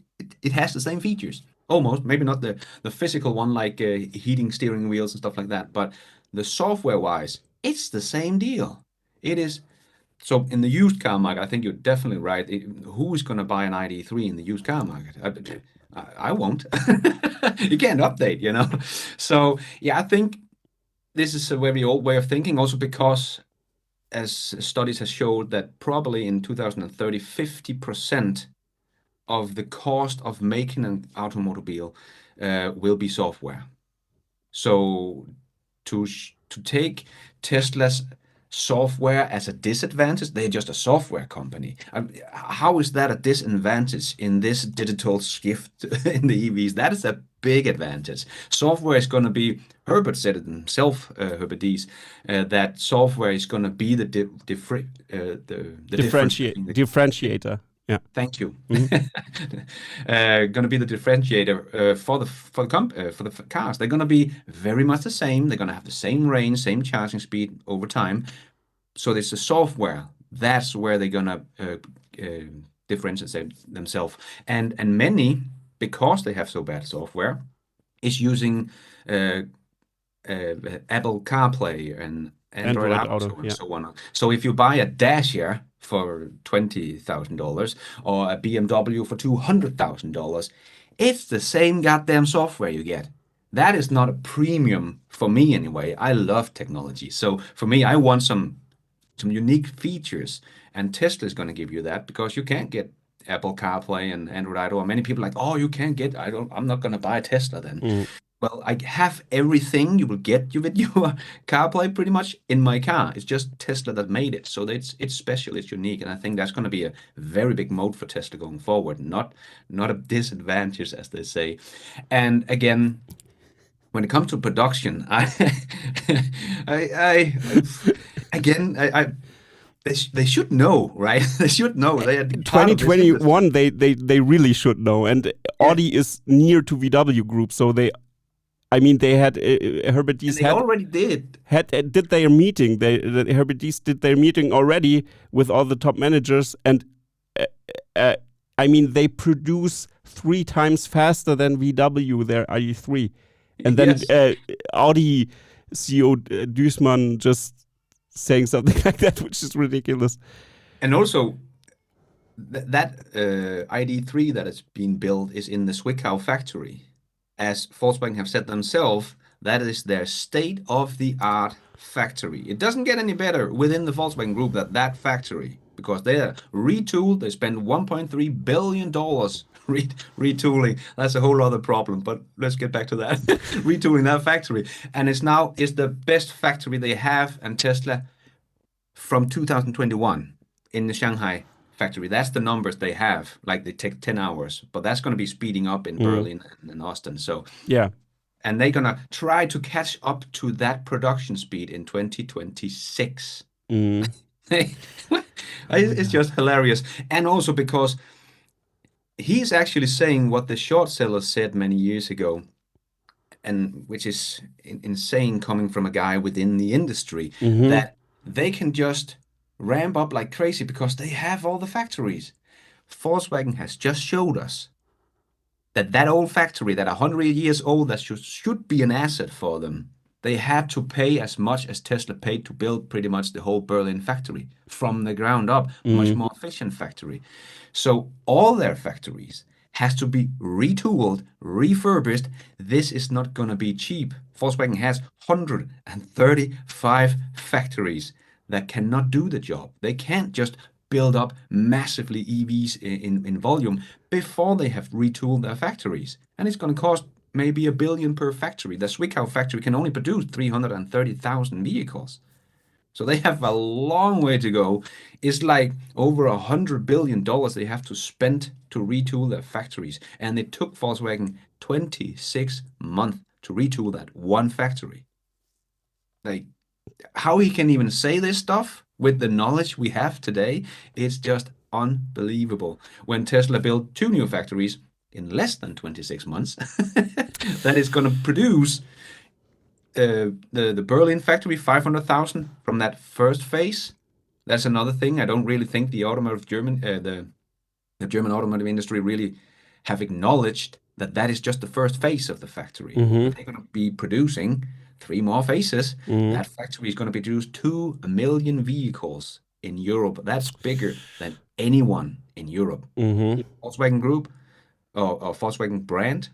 has the same features. Almost, maybe not the physical one, like heating steering wheels and stuff like that, but the software-wise, it's the same deal. It is. So in the used car market, I think you're definitely right. Who is going to buy an ID3 in the used car market? I won't. You can't update, you know. So yeah, I think this is a very old way of thinking. Also because, as studies have showed, that probably in 2030, 50% of the cost of making an automobile will be software. So to take Tesla's software as a disadvantage. They're just a software company. How is that a disadvantage in this digital shift in the EVs? That is a big advantage. Software is going to be, Herbert said it himself, Herbert Diess, that software is going to be the difference between the differentiator. Yeah. Thank you. Going to be the differentiator for the cars. They're going to be very much the same. They're going to have the same range, same charging speed over time. So it's the software. That's where they're going to differentiate themselves. And many, because they have so bad software, is using Apple CarPlay and Android Auto and so on. So if you buy a Dash here for $20,000 or a BMW for $200,000, it's the same goddamn software you get. That is not a premium for me anyway. I love technology. So for me, I want some unique features, and Tesla is going to give you that, because you can't get Apple CarPlay and Android Auto. And many people are like, oh, you can't get, I'm not going to buy a Tesla then. Well, I have everything you will get with your CarPlay pretty much in my car. It's just Tesla that made it. So it's special, it's unique. And I think that's going to be a very big moat for Tesla going forward, not a disadvantage, as they say. And again, when it comes to production, they should know, right? They should know. They are 2021. They really should know. And Audi is near to VW Group, so they had Herbert Diess already did their meeting. Herbert Diess did their meeting already with all the top managers, and they produce 3 times faster than VW their ID3, and then Audi CEO Duesman just saying something like that, which is ridiculous. And also, that ID3 that is being built is in the Zwickau factory. As Volkswagen have said themselves, that is their state-of-the-art factory. It doesn't get any better within the Volkswagen Group than that factory, because they are retooled. They spend $1.3 billion retooling. That's a whole other problem, but let's get back to that. Retooling that factory. And it's the best factory they have, and Tesla from 2021 in the Shanghai factory. That's the numbers they have. Like, they take 10 hours, but that's going to be speeding up in Berlin and Austin. So yeah, and they're going to try to catch up to that production speed in 2026. It's just hilarious. And also because he's actually saying what the short sellers said many years ago, and which is insane coming from a guy within the industry, that they can just ramp up like crazy because they have all the factories. Volkswagen has just showed us that old factory, that 100 years old, that should be an asset for them. They had to pay as much as Tesla paid to build pretty much the whole Berlin factory from the ground up, much more efficient factory. So all their factories has to be retooled, refurbished. This is not going to be cheap. Volkswagen has 135 factories that cannot do the job. They can't just build up massively EVs in volume before they have retooled their factories. And it's going to cost maybe $1 billion per factory. The Zwickau factory can only produce 330,000 vehicles. So they have a long way to go. It's like over $100 billion they have to spend to retool their factories. And it took Volkswagen 26 months to retool that one factory. Like, how he can even say this stuff with the knowledge we have today, it's just unbelievable. When Tesla built 2 new factories in less than 26 months, that is going to produce the Berlin factory 500,000 from that first phase. That's another thing. I don't really think the German automotive industry really have acknowledged that is just the first phase of the factory. They're going to be producing 3 more phases. That factory is going to produce 2 million vehicles in Europe. That's bigger than anyone in Europe. Volkswagen Group or Volkswagen brand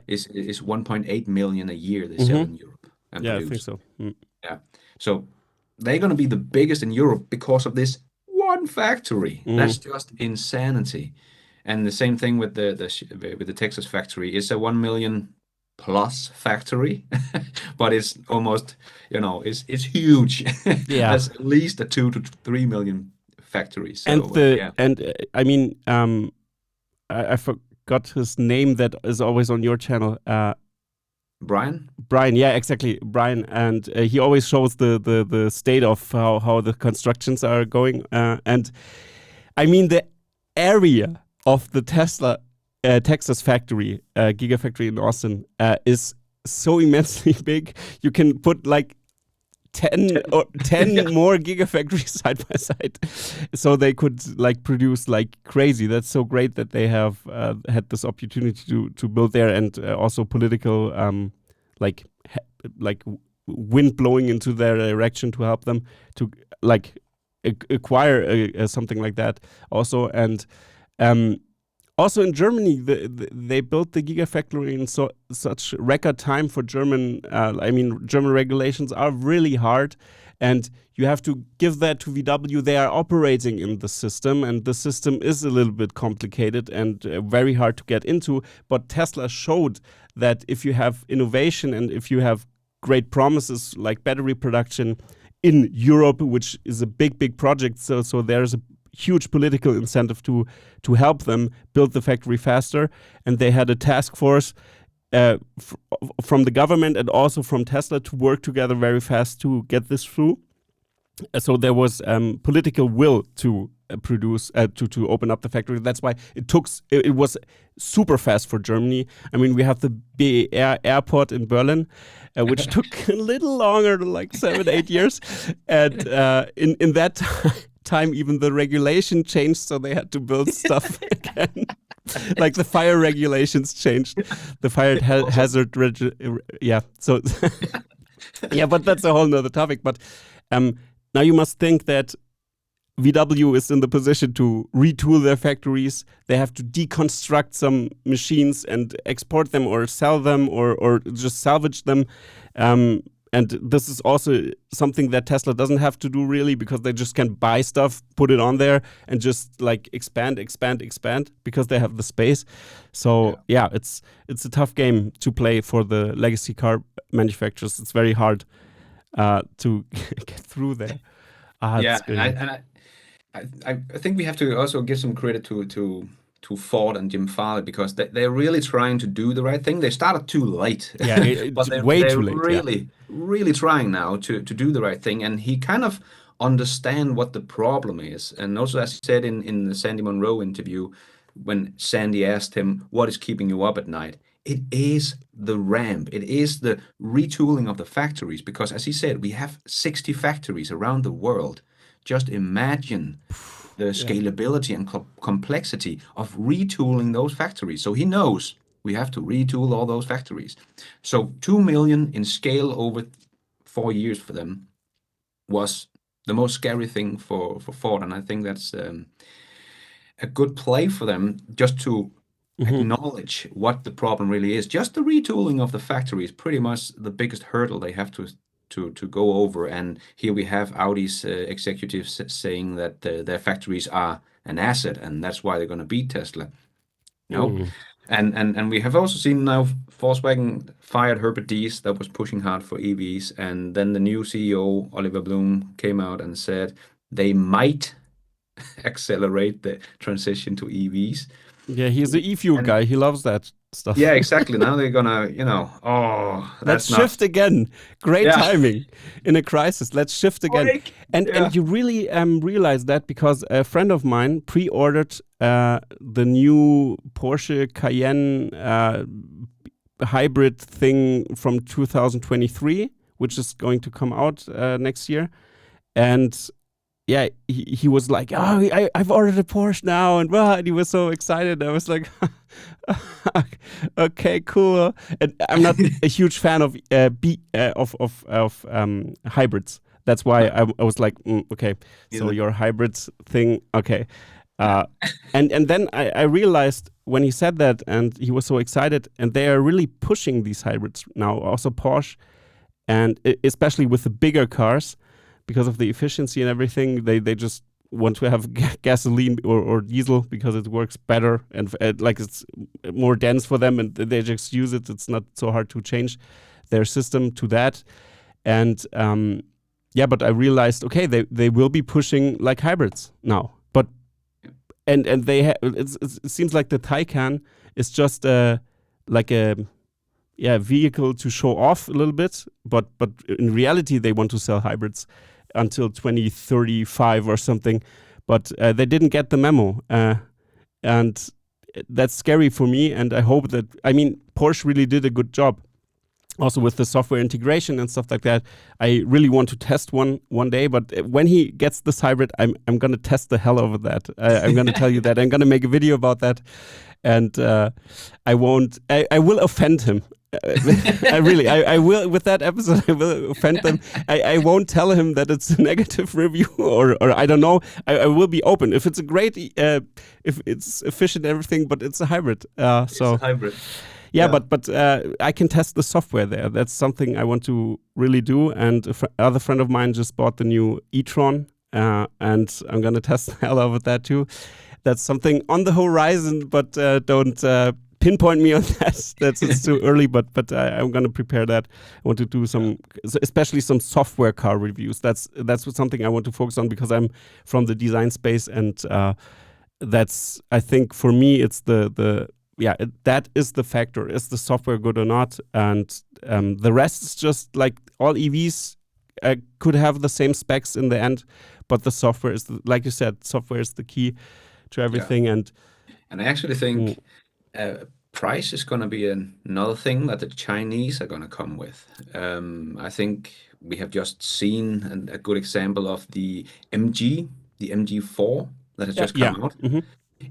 is 1.8 million a year they sell in Europe and produce. I think so. Yeah, so they're going to be the biggest in Europe because of this one factory. That's just insanity. And the same thing with the Texas factory. It's a 1 million plus factory, but it's almost, it's huge. Yeah. That's at least a 2 to 3 million factory. So And yeah, I mean, I forgot his name that is always on your channel. Brian. Brian, yeah, exactly, Brian, and he always shows the state of how the constructions are going. And I mean, the area of the Tesla Texas factory, Giga Factory in Austin, is so immensely big. You can put like 10 or 10 more gigafactories side by side, so they could like produce like crazy. That's so great that they have had this opportunity to build there, and also political like wind blowing into their direction to help them to like acquire something like that also. And also in Germany, they built the Gigafactory in such record time for German. I mean, German regulations are really hard, and you have to give that to VW. They are operating in the system, and the system is a little bit complicated and very hard to get into. But Tesla showed that if you have innovation and if you have great promises like battery production in Europe, which is a big project, so there's a huge political incentive to help them build the factory faster. And they had a task force from the government and also from Tesla to work together very fast to get this through. So there was political will to produce to open up the factory. That's why it was super fast for Germany. I mean, we have the BER airport in Berlin, which took a little longer, like 7-8 years, and in that time even the regulation changed, so they had to build stuff again. Like the fire regulations changed, the fire hazard yeah. So yeah, but that's a whole nother topic. But now you must think that VW is in the position to retool their factories. They have to deconstruct some machines and export them or sell them or just salvage them. And this is also something that Tesla doesn't have to do really, because they just can buy stuff, put it on there, and just like expand because they have the space. So yeah, it's a tough game to play for the legacy car manufacturers. It's very hard to get through there. Yeah, I think we have to also give some credit to Ford and Jim Farley, because they're really trying to do the right thing. They started too late, yeah, but they're too late. Really trying now to do the right thing. And he kind of understand what the problem is. And also, as he said in the Sandy Monroe interview, when Sandy asked him, "What is keeping you up at night?" It is the ramp. It is the retooling of the factories, because as he said, we have 60 factories around the world. Just imagine the scalability and complexity of retooling those factories. So he knows we have to retool all those factories. So 2 million in scale over 4 years for them was the most scary thing for Ford. And I think that's a good play for them, just to acknowledge what the problem really is. Just the retooling of the factory is pretty much the biggest hurdle they have to go over. And here we have Audi's executives saying that their factories are an asset, and that's why they're going to beat Tesla. And we have also seen now Volkswagen fired Herbert Diess, that was pushing hard for EVs, and then the new CEO Oliver Blume came out and said they might accelerate the transition to EVs. Yeah, he's the e-fuel guy. He loves that stuff. Yeah, exactly. Now they're gonna, let's shift again. Great timing in a crisis. Let's shift again. And you really realize that, because a friend of mine pre-ordered the new Porsche Cayenne hybrid thing from 2023, which is going to come out next year. And yeah, he was like, "Oh, I've ordered a Porsche now," and he was so excited. I was like, "Okay, cool." And I'm not a huge fan of hybrids. That's why I was like, "Okay, so your hybrids thing, okay." And then I realized when he said that, and he was so excited, and they are really pushing these hybrids now, also Porsche, and especially with the bigger cars. Because of the efficiency and everything, they just want to have gasoline or diesel because it works better and like it's more dense for them, and they just use it. It's not so hard to change their system to that. And but I realized, okay, they will be pushing like hybrids now, but and it seems like the Taycan is just like a vehicle to show off a little bit, but in reality they want to sell hybrids until 2035 or something, but they didn't get the memo, and that's scary for me. And I hope that, I mean, Porsche really did a good job also with the software integration and stuff like that. I really want to test one day, but when he gets this hybrid, I'm gonna test the hell over that. I'm gonna tell you that. I'm gonna make a video about that, and I will offend him. I will, with that episode, I will offend them. I won't tell him that it's a negative review, or I don't know. I will be open. If it's a great, if it's efficient, everything, but it's a hybrid. It's a hybrid. Yeah, but I can test the software there. That's something I want to really do. And other friend of mine just bought the new e-tron, and I'm going to test the hell out of that too. That's something on the horizon, but don't pinpoint me on that. It's too early, but I'm going to prepare that. I want to do especially some software car reviews. That's something I want to focus on, because I'm from the design space, and that's, I think for me, it's that is the factor. Is the software good or not? And the rest is just like all EVs could have the same specs in the end, but the software is, like you said, software is the key to everything. And I actually think price is going to be another thing that the Chinese are going to come with. I think we have just seen a good example of the MG4 that has just come out. Mm-hmm.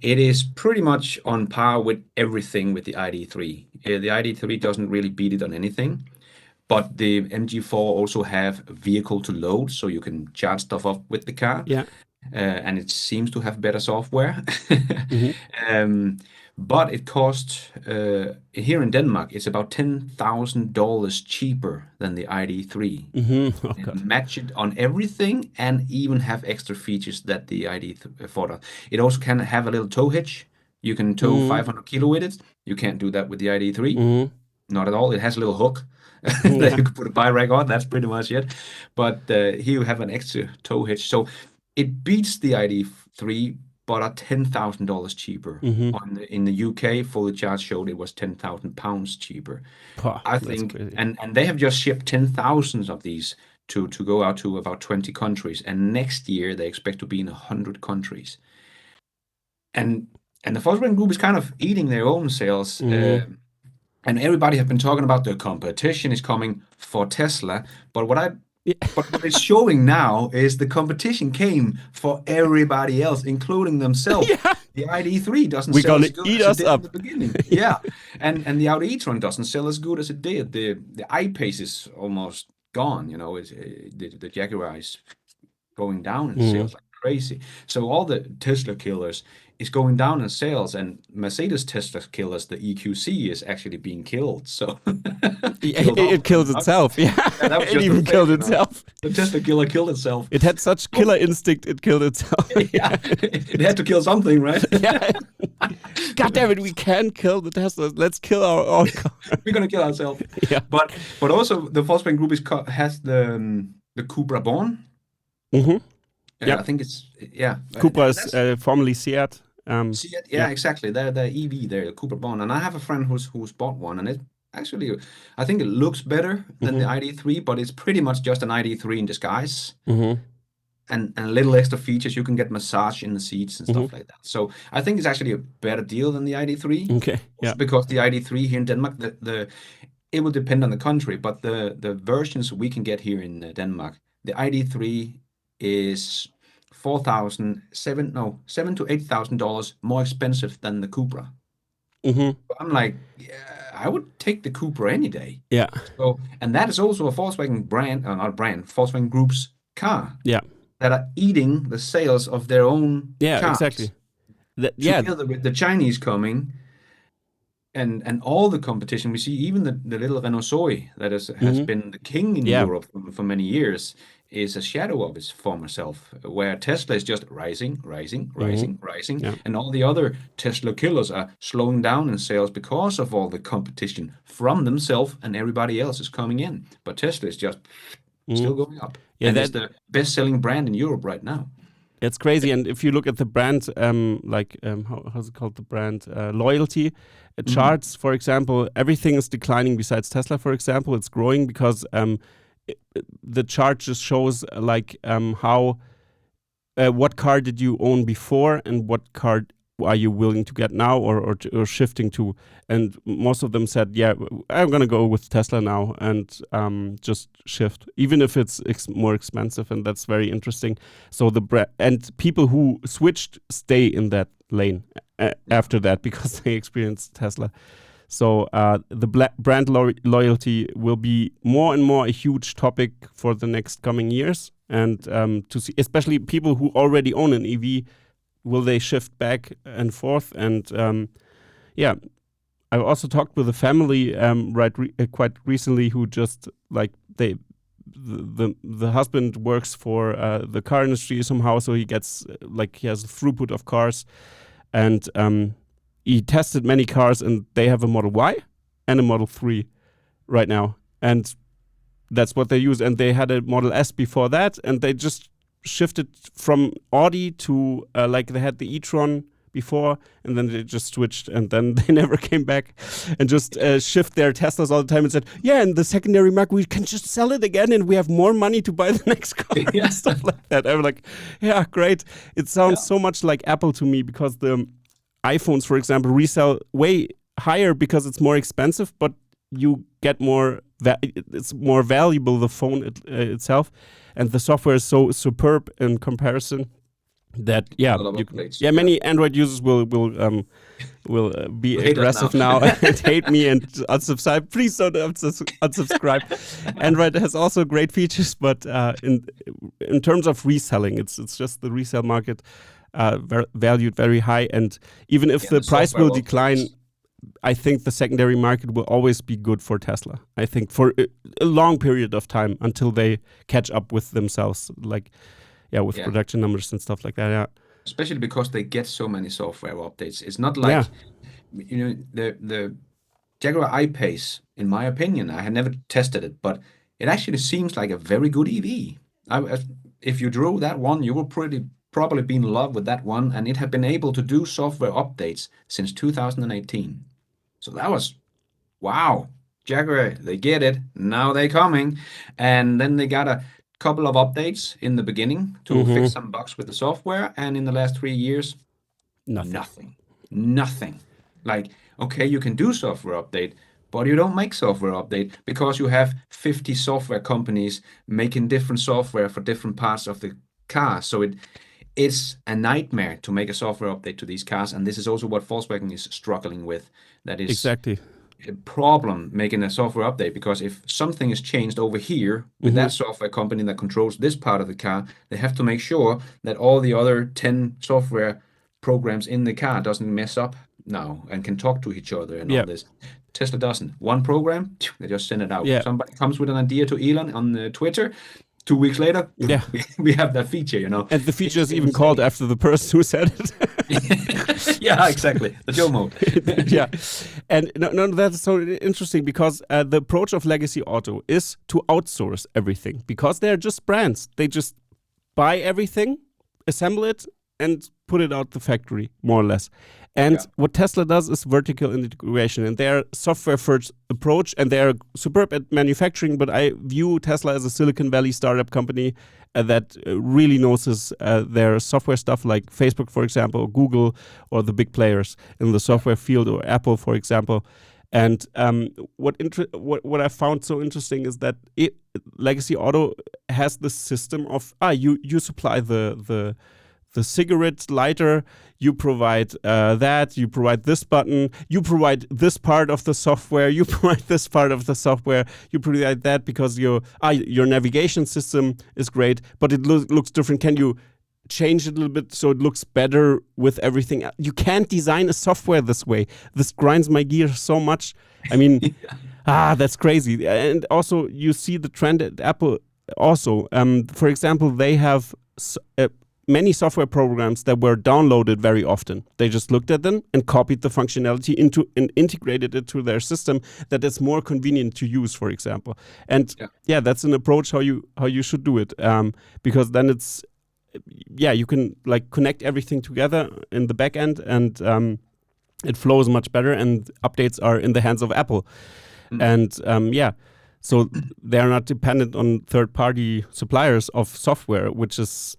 It is pretty much on par with everything with the ID.3. The ID.3 doesn't really beat it on anything, but the MG4 also have vehicle to load, so you can charge stuff up with the car. Yeah. And it seems to have better software. Mm-hmm. But it costs, here in Denmark, it's about $10,000 cheaper than the ID.3. Mm-hmm. Oh, and match it on everything, and even have extra features that the ID.4 does. It also can have a little tow hitch. You can tow 500 kilo with it. You can't do that with the ID.3. Mm-hmm. Not at all. It has a little hook that you can put a bike rack on. That's pretty much it. But here you have an extra tow hitch. So it beats the ID.3, but are $10,000 cheaper. Mm-hmm. In the UK, fully charged showed it was £10,000 cheaper. I think, and they have just shipped 10,000 of these to go out to about 20 countries, and next year they expect to be in 100 countries. And the Volkswagen Group is kind of eating their own sales. Mm-hmm. And everybody have been talking about the competition is coming for Tesla, but what it's showing now is the competition came for everybody else, including themselves. Yeah. The ID.3 doesn't sell as good as it did in the beginning. Yeah, and the Audi e-tron doesn't sell as good as it did. The I-Pace is almost gone. You know, the Jaguar is going down in sales like crazy. So all the Tesla killers is going down in sales, and Mercedes Tesla killers, the EQC, is actually being killed. So it killed itself. Yeah, it even killed itself. The Tesla killer killed itself. It had such killer instinct, it killed itself. Yeah, it had to kill something, right? Yeah. God damn it, we can't kill the Teslas. Let's kill our own car. We're gonna kill ourselves. Yeah. But also the Volkswagen Group has the Cupra Born. Mm-hmm. Yeah, I think it's Cupra is formerly Seat. Seat, exactly. They're the EV there, the Cupra Born, and I have a friend who's bought one, and it actually, I think it looks better than the ID.3, but it's pretty much just an ID.3 in disguise. Mm-hmm. And a little extra features. You can get massage in the seats and stuff like that. So I think it's actually a better deal than the ID.3. Okay. Yeah. Because the ID.3 here in Denmark, it will depend on the country, but the versions we can get here in Denmark, the ID.3 is $7,000 to $8,000 more expensive than the Cupra. Mm-hmm. I'm like, I would take the Cupra any day. Yeah. So, and that is also a Volkswagen brand, Volkswagen Group's car. Yeah. That are eating the sales of their own cars. Exactly. Together with the Chinese coming, and all the competition we see, even the little Renault Zoe that has been the king in Yeah. Europe for many years, is a shadow of its former self, where Tesla is just rising, rising, rising, rising, Yeah. and all the other Tesla killers are slowing down in sales because of all the competition from themselves, and everybody else is coming in. But Tesla is just still going up, Yeah, and it's the best-selling brand in Europe right now. it's crazy. And if you look at the brand, how's it called? The brand loyalty charts, for example, everything is declining besides Tesla. For example, it's growing because the chart just shows how what car did you own before and what car are you willing to get now or shifting to. And most of them said, yeah, I'm going to go with Tesla now and just shift, even if it's more expensive. And that's very interesting. So and people who switched stay in that lane after that because they experienced Tesla. So the brand loyalty will be more and more a huge topic for the next coming years. And to see, especially people who already own an EV, will they shift back and forth? And I also talked with a family quite recently who just the husband works for the car industry somehow, so he gets he has a throughput of cars, and he tested many cars, and they have a Model Y and a Model 3 right now, and that's what they use. And they had a Model S before that, and they just shifted from Audi to they had the e-tron before, and then they just switched, and then they never came back, and just shift their Teslas all the time and said, yeah, in the secondary market we can just sell it again and we have more money to buy the next car and stuff like that. I'm like, yeah, great. It sounds so much like Apple to me, because the iPhones, for example, resell way higher because it's more expensive, but you get more, it's more valuable, the phone itself, and the software is so superb in comparison that many Android users will be aggressive now and hate me and unsubscribe. Please don't unsubscribe. Android has also great features, but in terms of reselling, it's just the resale market valued very high, and even if the price will decline, I think the secondary market will always be good for Tesla. I think for a long period of time until they catch up with themselves, with production numbers and stuff like that. Yeah, especially because they get so many software updates. It's not like the Jaguar I-Pace. In my opinion, I had never tested it, but it actually seems like a very good EV. If you drove that one, you will probably be in love with that one, and it had been able to do software updates since 2018. So that was, wow, Jaguar, they get it, now they're coming. And then they got a couple of updates in the beginning to fix some bugs with the software, and in the last 3 years, nothing. Like, okay, you can do software update, but you don't make software update because you have 50 software companies making different software for different parts of the car. So it's a nightmare to make a software update to these cars, and this is also what Volkswagen is struggling with. That is exactly a problem, making a software update, because if something is changed over here with that software company that controls this part of the car, they have to make sure that all the other 10 software programs in the car doesn't mess up now and can talk to each other and all this. Tesla doesn't. One program, they just send it out. Somebody comes with an idea to Elon on Twitter, 2 weeks later, we have that feature, And the feature is even called after the person who said it. Yeah, exactly. The Joe mode. Yeah. And no, that's so interesting, because the approach of Legacy Auto is to outsource everything, because they're just brands. They just buy everything, assemble it, and put it out the factory, more or less. And what Tesla does is vertical integration, and their software first approach, and they're superb at manufacturing, but I view Tesla as a Silicon Valley startup company that really knows their software stuff, like Facebook, for example, Google, or the big players in the software field, or Apple, for example. And what I found so interesting is that Legacy Auto has this system of you supply the cigarette lighter, you provide that, you provide this button, you provide this part of the software, you provide this part of the software, you provide that because your navigation system is great, but it looks different. Can you change it a little bit so it looks better with everything. You can't design a software this way. This grinds my gears so much. I mean, that's crazy. And also, you see the trend at Apple also. For example, they have many software programs that were downloaded very often. They just looked at them and copied the functionality into and integrated it to their system that is more convenient to use, for example. And that's an approach how you should do it, because then it's you can like connect everything together in the back end, and it flows much better, and updates are in the hands of Apple. And so they're not dependent on third-party suppliers of software, which is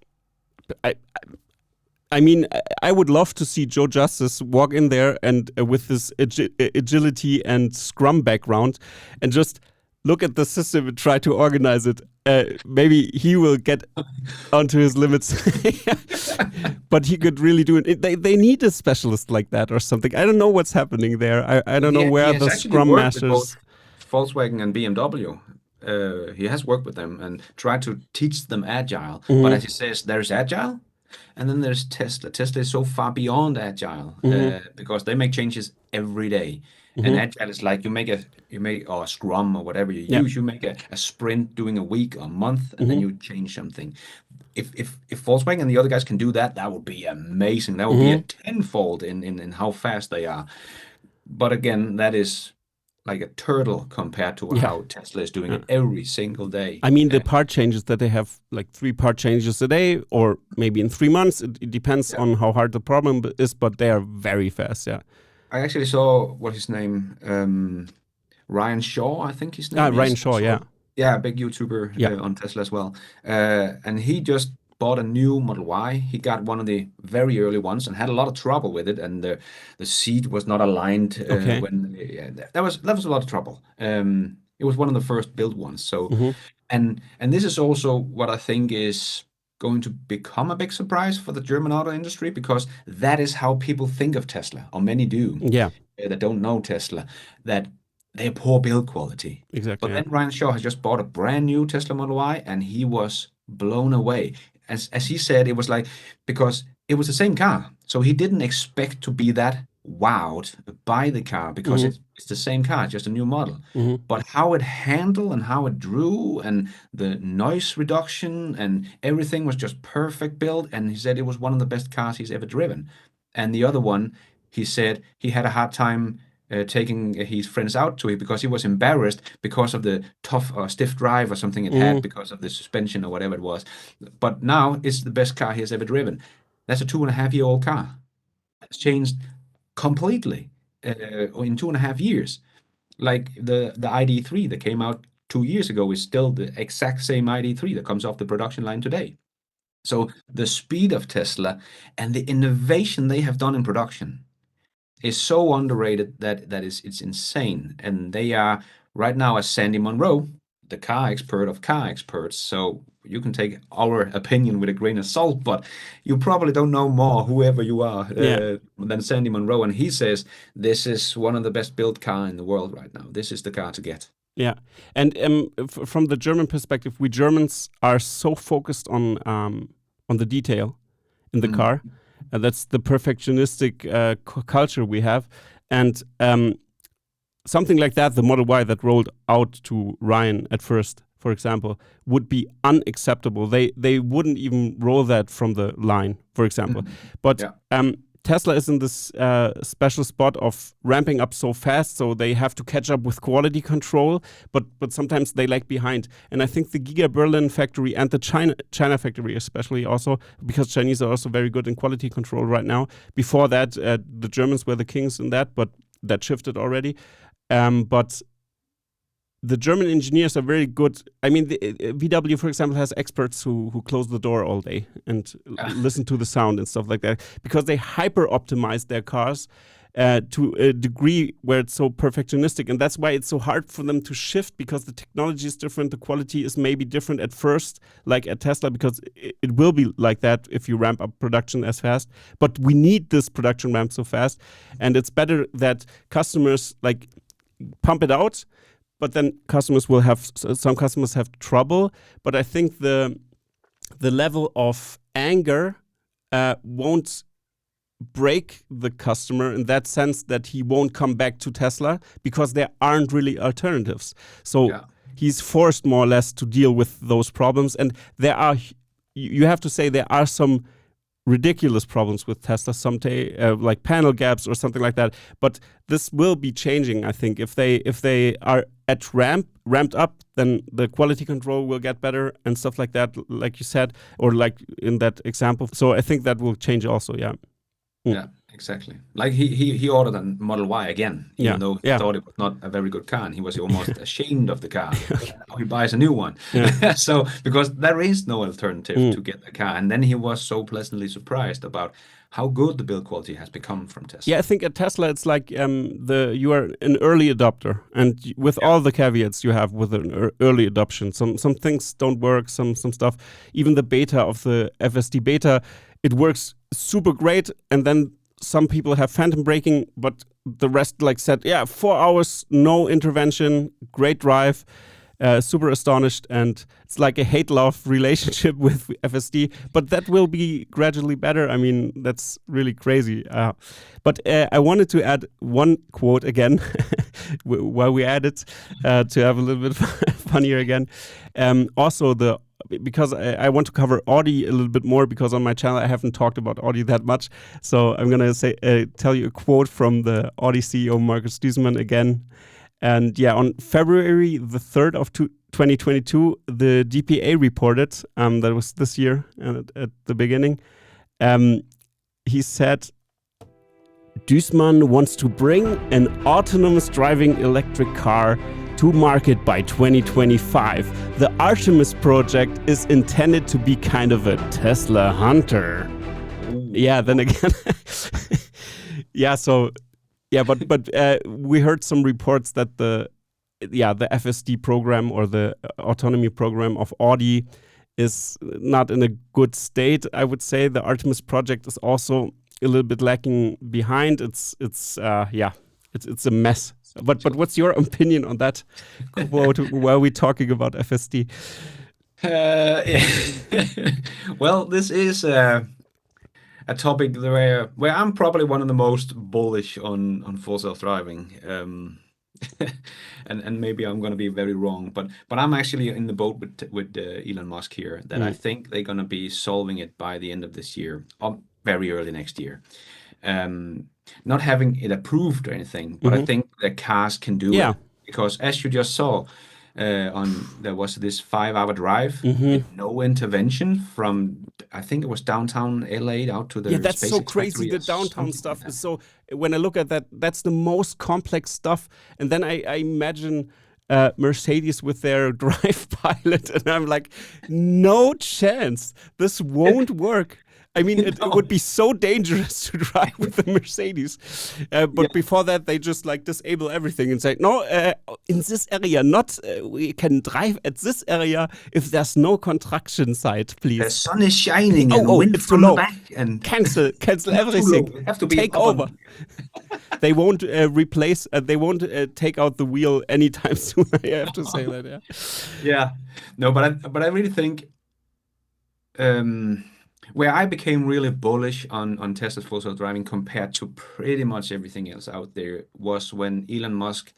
I mean, I would love to see Joe Justice walk in there and with this agility and Scrum background and just look at the system and try to organize it. Maybe he will get onto his limits, but he could really do it. They need a specialist like that or something. I don't know what's happening there. I don't know where the Scrum Masters. Volkswagen and BMW. He has worked with them and tried to teach them Agile. But as he says, there's Agile, and then there's Tesla. Tesla is so far beyond Agile because they make changes every day. And Agile is like you make or Scrum or whatever you use. You make a sprint doing a week or a month, and then you change something. If Volkswagen and the other guys can do that, that would be amazing. That would be a tenfold in how fast they are. But again, that is like a turtle compared to how Tesla is doing it every single day. I mean, the part changes that they have, like 3 part changes a day, or maybe in 3 months. It depends on how hard the problem is, but they are very fast. Yeah. I actually saw what his name, Ryan Shaw, I think his name is. Ryan Shaw, Yeah, a big YouTuber on Tesla as well. And he just bought a new Model Y. He got one of the very early ones and had a lot of trouble with it, and the seat was not aligned. That was a lot of trouble. It was one of the first built ones. So, and this is also what I think is going to become a big surprise for the German auto industry, because that is how people think of Tesla, or many do. That don't know Tesla, that they're poor build quality. Exactly. But then Ryan Shaw has just bought a brand new Tesla Model Y, and he was blown away. As he said, it was like, because it was the same car. So he didn't expect to be that wowed by the car, because it's the same car, just a new model. But how it handled and how it drew and the noise reduction and everything was just perfect build. And he said it was one of the best cars he's ever driven. And the other one, he said he had a hard time taking his friends out to it because he was embarrassed because of the tough or stiff drive or something it had because of the suspension or whatever it was. But now it's the best car he has ever driven. That's a 2.5-year-old car. It's changed completely in 2.5 years. Like the ID.3 that came out 2 years ago is still the exact same ID.3 that comes off the production line today. So the speed of Tesla and the innovation they have done in production is so underrated that it's insane. And they are right now, as Sandy Monroe, the car expert of car experts. So you can take our opinion with a grain of salt, but you probably don't know more, whoever you are, than Sandy Monroe. And he says this is one of the best built car in the world right now. This is the car to get. Yeah, and from the German perspective, we Germans are so focused on the detail in the car. That's the perfectionistic culture we have. And something like that, the Model Y that rolled out to Ryan at first, for example, would be unacceptable. They wouldn't even roll that from the line, for example. But Tesla is in this special spot of ramping up so fast, so they have to catch up with quality control, but sometimes they lag behind. And I think the Giga Berlin factory and the China factory especially also, because Chinese are also very good in quality control right now. Before that, the Germans were the kings in that, but that shifted already. But the German engineers are very good. I mean, the VW, for example, has experts who close the door all day and listen to the sound and stuff like that, because they hyper-optimize their cars to a degree where it's so perfectionistic. And that's why it's so hard for them to shift, because the technology is different. The quality is maybe different at first, like at Tesla, because it will be like that if you ramp up production as fast. But we need this production ramp so fast. And it's better that customers like pump it out, but then some customers have trouble. But I think the the level of anger won't break the customer in that sense that he won't come back to Tesla because there aren't really alternatives. So he's forced more or less to deal with those problems. And you have to say there are some ridiculous problems with Tesla, like panel gaps or something like that. But this will be changing, I think. If they are at ramped up, then the quality control will get better and stuff like that, like you said, or like in that example. So I think that will change also, yeah. Yeah, exactly. Like he ordered a Model Y again, even though he thought it was not a very good car, and he was almost ashamed of the car. Now he buys a new one. So because there is no alternative to get the car, and then he was so pleasantly surprised about how good the build quality has become from Tesla. Yeah, I think at Tesla it's like you are an early adopter, and with all the caveats you have with an early adoption, some things don't work, some stuff. Even the beta of the FSD beta, it works super great, and then some people have phantom braking, but the rest said, 4 hours, no intervention, great drive, super astonished, and it's like a hate-love relationship with FSD, but that will be gradually better. I mean, that's really crazy. But I wanted to add one quote again, while we add it, to have a little bit funnier again. Also, because I want to cover Audi a little bit more, because on my channel I haven't talked about Audi that much. So I'm going to tell you a quote from the Audi CEO, Markus Duesmann, again. And on February the 3rd of 2022, the DPA reported, that was this year at the beginning, he said, Duesmann wants to bring an autonomous driving electric car to market by 2025. The Optimus project is intended to be kind of a Tesla hunter. Ooh. Yeah, then again. But we heard some reports that the FSD program or the autonomy program of Audi is not in a good state. I would say the Optimus project is also a little bit lacking behind. It's a mess. But what's your opinion on that quote while we're talking about FSD? Well, this is a topic where I'm probably one of the most bullish on full self-driving. And maybe I'm going to be very wrong, but I'm actually in the boat with Elon Musk here, that I think they're going to be solving it by the end of this year, or very early next year. Not having it approved or anything, but I think the cars can do it, because as you just saw, there was this 5-hour drive with no intervention from, I think it was downtown LA out to the that's SpaceX so crazy. The downtown stuff is so, when I look at that, that's the most complex stuff. And then I imagine Mercedes with their drive pilot, and I'm like, no chance, this won't work. I mean, it would be so dangerous to drive with the Mercedes. But before that, they just disable everything and say, no, in this area, we can drive at this area if there's no construction site, please. The sun is shining and wind it's from too low. The back. And Cancel everything. Have to be take over. They won't replace, they won't take out the wheel anytime soon, I have to say that, Yeah. No, but I really think... where I became really bullish on Tesla's full self-driving compared to pretty much everything else out there was when Elon Musk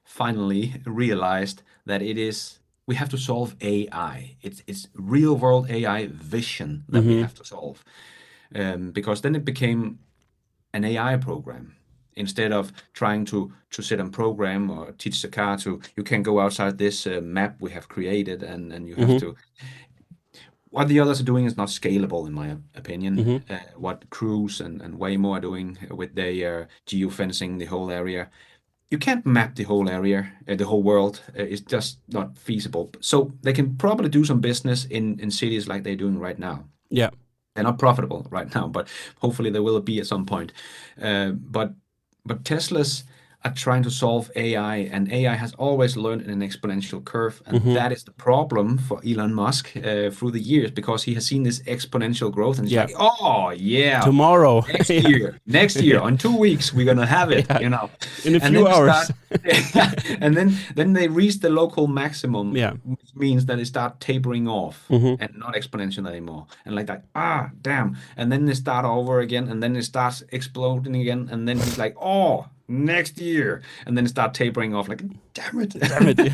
finally realized that we have to solve AI. It's real world AI vision that we have to solve. Because then it became an AI program. Instead of trying to sit and program or teach the car you can go outside this map we have created, and you have to... What the others are doing is not scalable, in my opinion. What Cruise and Waymo are doing with their geofencing the whole area, you can't map the whole area, the whole world. It's just not feasible. So they can probably do some business in cities like they're doing right now. Yeah, they're not profitable right now, but hopefully they will be at some point. But Tesla's are trying to solve AI, and AI has always learned in an exponential curve, and that is the problem for Elon Musk through the years, because he has seen this exponential growth, and he's Yeah. like, oh yeah, Tomorrow. next year, on 2 weeks, we're gonna have it, Yeah. you know. In a And few then hours. and then they reach the local maximum, Yeah. which means that they start tapering off Mm-hmm. and not exponential anymore, and like that, damn, and then they start over again, and then it starts exploding again, and then he's like, oh, next year, and then start tapering off, like, damn it. Damn it.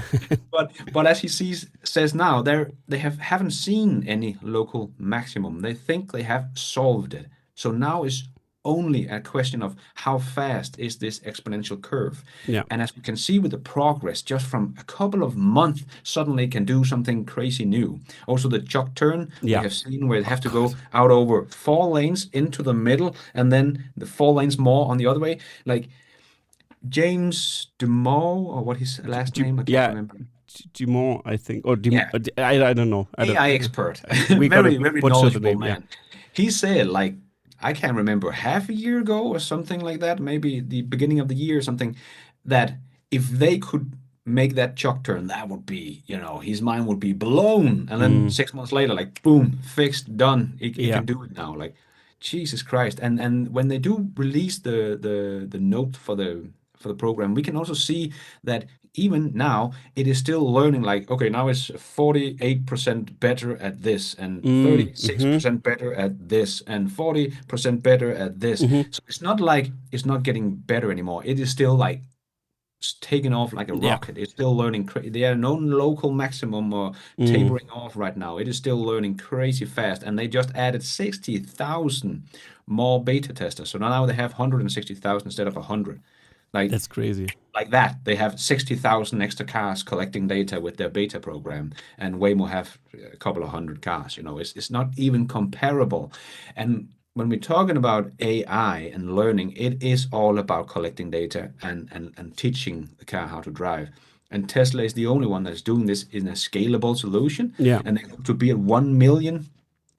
But as he says now, they haven't seen any local maximum. They think they have solved it. So now it's only a question of how fast is this exponential curve. Yeah. And as we can see with the progress, just from a couple of months, suddenly can do something crazy new. Also the chuck turn, we Yeah. have seen where they have to go out over 4 lanes into the middle, and then the 4 lanes more on the other way. Like James Dumont, or what his last name, I can't Yeah. remember. Dumont, I think, or Yeah, I don't know. AI expert, We gotta very butcher the knowledgeable name. Yeah. man. He said, like, I can't remember, half a year ago or something like that, maybe the beginning of the year or something, that if they could make that chuck turn, that would be, his mind would be blown. And then 6 months later, like, boom, fixed, done. It Yeah. can do it now. Like, Jesus Christ. And when they do release the note for the program, we can also see that even now it is still learning, like, okay, now it's 48% better at this, and 36% better at this, and 40% better at this. So it's not like it's not getting better anymore. It is still like taking off like a Yeah. rocket. It's still learning. There are no local maximum or tapering off right now. It is still learning crazy fast, and they just added 60,000 more beta testers. So now they have 160,000 instead of 100. Like, That's crazy. like that, they have 60,000 extra cars collecting data with their beta program, and Waymo have a couple of hundred cars. It's not even comparable. And when we're talking about AI and learning, it is all about collecting data and teaching the car how to drive. And Tesla is the only one that's doing this in a scalable solution. Yeah. And they hope to be at 1 million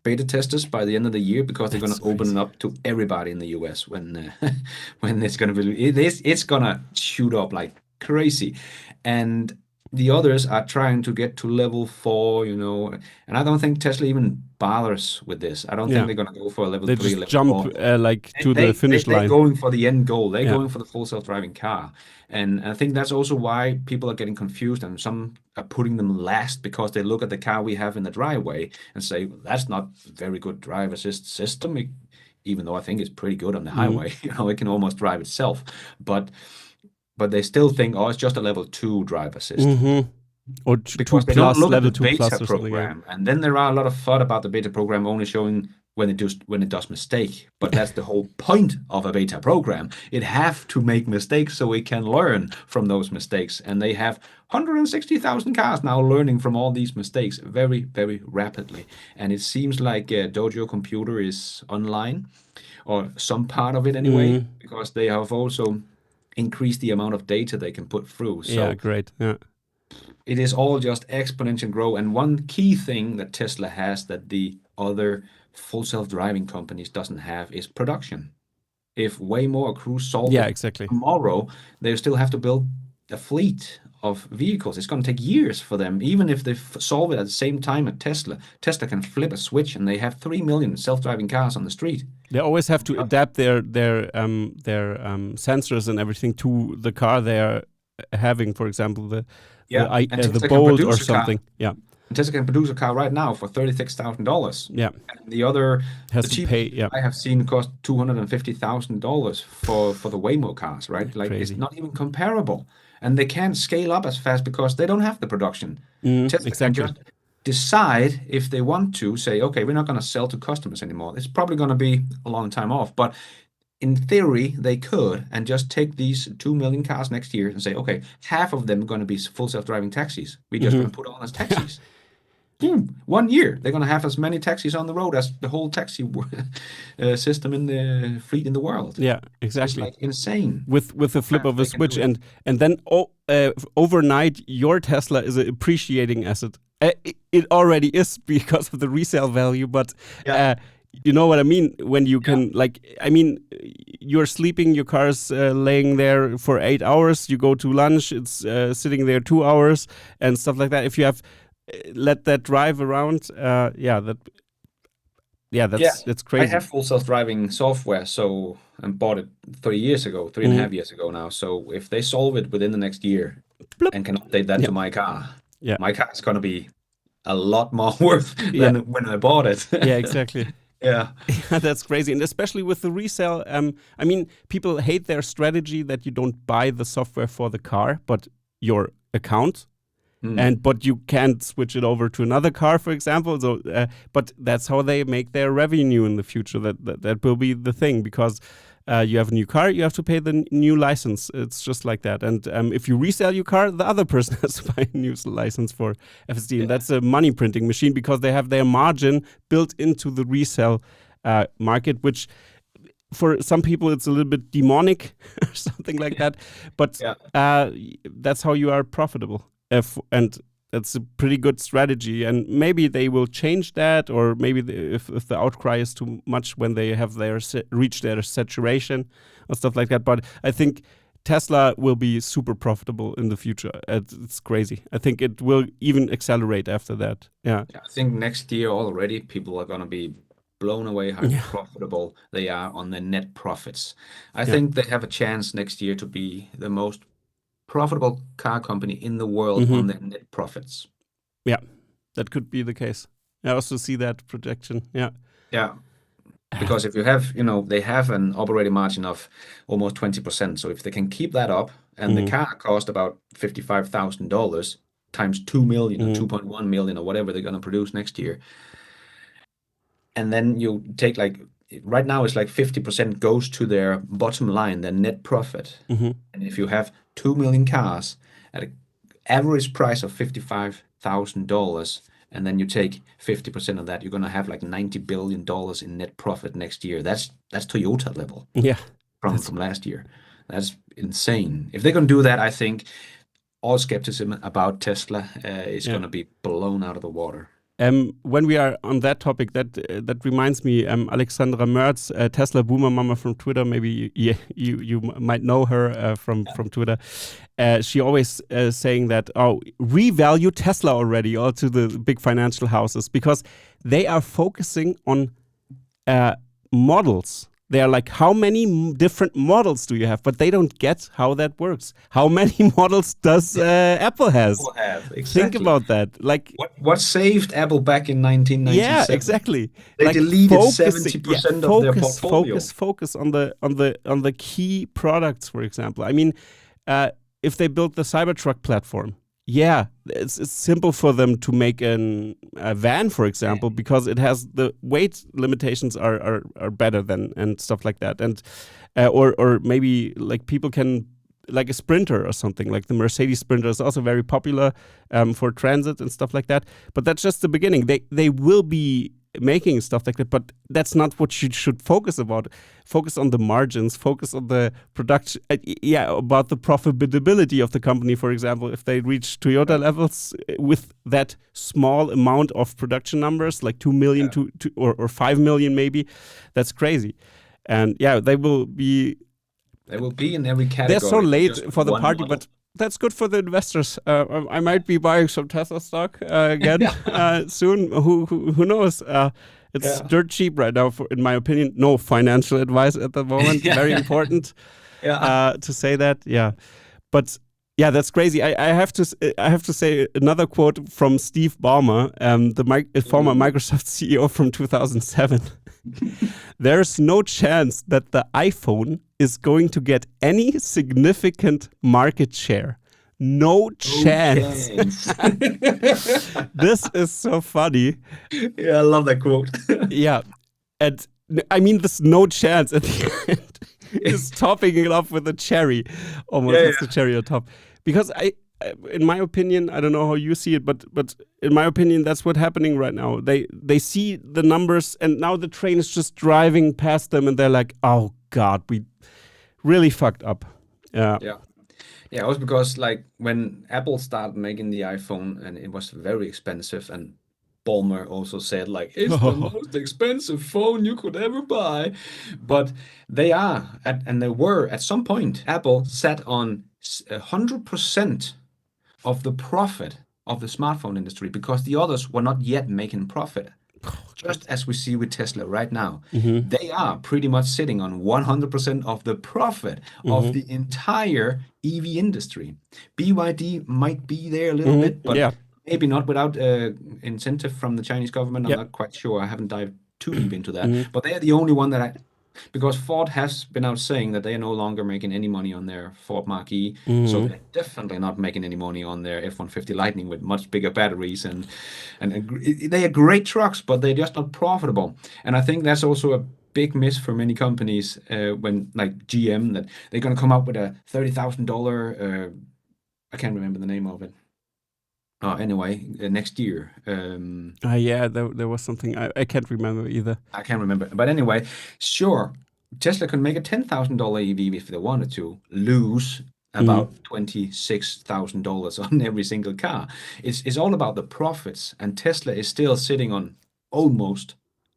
beta testers by the end of the year, because they're going to open it up to everybody in the US when when it's going to be it's going to shoot up like crazy. And the others are trying to get to level 4, and I don't think Tesla even bothers with this. I don't Yeah. think they're going to go for a level They 3, just level jump 4. like to the finish They're line. going for the end goal. They're Yeah. going for the full self-driving car. And I think that's also why people are getting confused, and some are putting them last because they look at the car we have in the driveway and say, that's not a very good drive assist system, even though I think it's pretty good on the highway. It can almost drive itself. But they still think, oh, it's just a level 2 drive assist. Or Because 2 they don't plus, look at level the 2 plus beta or something. Yeah. program, and then there are a lot of thought about the beta program only showing when it does mistake. But that's the whole point of a beta program. It have to make mistakes so it can learn from those mistakes. And they have 160,000 cars now learning from all these mistakes very, very rapidly. And it seems like Dojo Computer is online, or some part of it anyway, because they have also increased the amount of data they can put through. So Yeah, great. Yeah. it is all just exponential growth. And one key thing that Tesla has that the other full self-driving companies doesn't have is production. If Waymo or Cruise solve Yeah, it exactly. tomorrow, they still have to build a fleet of vehicles. It's going to take years for them. Even if they solve it at the same time at Tesla can flip a switch and they have 3 million self-driving cars on the street. They always have to adapt their sensors and everything to the car they are having. For example, the Bolt or something. Yeah. And Tesla can produce a car right now for $36,000. Yeah. And the other Has the to pay. Yeah. I have seen cost $250,000 for the Waymo cars, right? Like, Crazy. it's not even comparable. And they can't scale up as fast because they don't have the production. Tesla exactly. can just decide if they want to say, okay, we're not going to sell to customers anymore. It's probably going to be a long time off, but in theory, they could, and just take these 2 million cars next year and say, okay, half of them are going to be full self-driving taxis. We're just going to put on as taxis. Boom, 1 year, they're going to have as many taxis on the road as the whole taxi system in the fleet in the world. Yeah, It's exactly. like insane. With the flip of a they can switch, do it. and then overnight, your Tesla is an appreciating asset. It already is because of the resale value, but Yeah. You know what I mean? When you can, you're sleeping, your car's laying there for 8 hours, you go to lunch, it's sitting there 2 hours and stuff like that. If you have let that drive around, that's I crazy. have full self-driving software, so I bought it 3 years ago, three and a Mhm. half years ago now. So if they solve it within the next year Bloop. and can update that Yeah, to my car, yeah, my car is gonna be a lot more worth yeah, than when I bought it. yeah, exactly. Yeah. Yeah, that's crazy. And especially with the resale, people hate their strategy that you don't buy the software for the car, but your account. Mm. But you can't switch it over to another car, for example. So, but that's how they make their revenue in the future. That will be the thing, because you have a new car, you have to pay the new license. It's just like that. And if you resell your car, the other person has to buy a new license for FSD, and Yeah. that's a money printing machine, because they have their margin built into the resale market, which for some people it's a little bit demonic or something like that, but Yeah. that's how you are profitable. And that's a pretty good strategy, and maybe they will change that, or maybe if the outcry is too much when they have reached their saturation or stuff like that. But I think Tesla will be super profitable in the future. It's crazy. I think it will even accelerate after that. Yeah. Yeah, I think next year already people are gonna be blown away how Yeah. profitable they are on their net profits. I Yeah. think they have a chance next year to be the most profitable car company in the world Hmm. on their net profits. Yeah. That could be the case. I also see that projection. Yeah. Yeah, because if you have, they have an operating margin of almost 20%. So if they can keep that up and the Hmm. car cost about $55,000 times 2 million or Hmm. 2.1 million or whatever they're going to produce next year, and then you take right now it's like 50% goes to their bottom line, their net profit. Hmm. And if you have 2 million cars at an average price of $55,000, and then you take 50% of that, you're going to have like $90 billion in net profit next year. That's Toyota level Yeah. from That's from last year. That's insane. If they're going to do that, I think all skepticism about Tesla is yeah. going to be blown out of the water. When we are on that topic, that reminds me, Alexandra Merz, Tesla boomer mama from Twitter. Maybe you might know her from Twitter. She always saying that, oh, revalue Tesla already, or to the big financial houses, because they are focusing on models. They are like, how many different models do you have? But they don't get how that works. How many models does Apple has? Will have Think exactly. about that. Like, What saved Apple back in yeah, 1997? exactly. They Like deleted focusing, 70% of their focus, portfolio. focus, focus on the key products. For example, I mean, if they built the Cybertruck platform, yeah, it's simple for them to make a van, for example, because it has the weight limitations are better than and stuff like that, and or maybe like people can. Like a Sprinter or something, like the Mercedes Sprinter is also very popular for transit and stuff like that. But that's just the beginning. They will be making stuff like that, but that's not what you should focus about. Focus on the margins. Focus on the production. About the profitability of the company. For example, if they reach Toyota levels with that small amount of production numbers, like 2 million or 5 million, maybe, that's crazy. And yeah, they will be. They will be in every They're so category just late with for the one party, model. but that's good for the investors. I might be buying some Tesla stock again soon. Who knows? It's Yeah. dirt cheap right now, in my opinion. No financial advice at the moment. Very important Yeah. to say that. Yeah, but yeah, that's crazy. I have to say another quote from Steve Ballmer, the former Ooh. Microsoft CEO from 2007. There's no chance that the iPhone is going to get any significant market share. No No chance. chance. This is so funny. Yeah, I love that quote. Yeah. And I mean, this no chance at the end is topping it off with a cherry. Almost, Yeah, it's the cherry on top. Because in my opinion, I don't know how you see it, but in my opinion, that's what's happening right now. They see the numbers, and now the train is just driving past them, and they're like, "Oh God, we really fucked up." Yeah. yeah. Yeah, it was because like when Apple started making the iPhone and it was very expensive and Ballmer also said, like, it's the most expensive phone you could ever buy. But they are, and they were at some point, Apple sat on 100% of the profit of the smartphone industry because the others were not yet making profit. Just as we see with Tesla right now, they are pretty much sitting on 100% of the profit of the entire EV industry. BYD might be there a little bit, but maybe not without incentive from the Chinese government. I'm not quite sure. I haven't dived too deep into that. But they are the only one that because Ford has been out saying that they are no longer making any money on their Ford Mach-E, so they're definitely not making any money on their F-150 Lightning with much bigger batteries, and they are great trucks, but they're just not profitable. And I think that's also a big miss for many companies when, like GM, that they're going to come up with a $30,000, I can't remember the name of it. Anyway, next year. There was something I can't remember either. I can't remember. But anyway, sure, Tesla can make a $10,000 EV if they wanted to, lose about $26,000 on every single car. It's all about the profits, and Tesla is still sitting on almost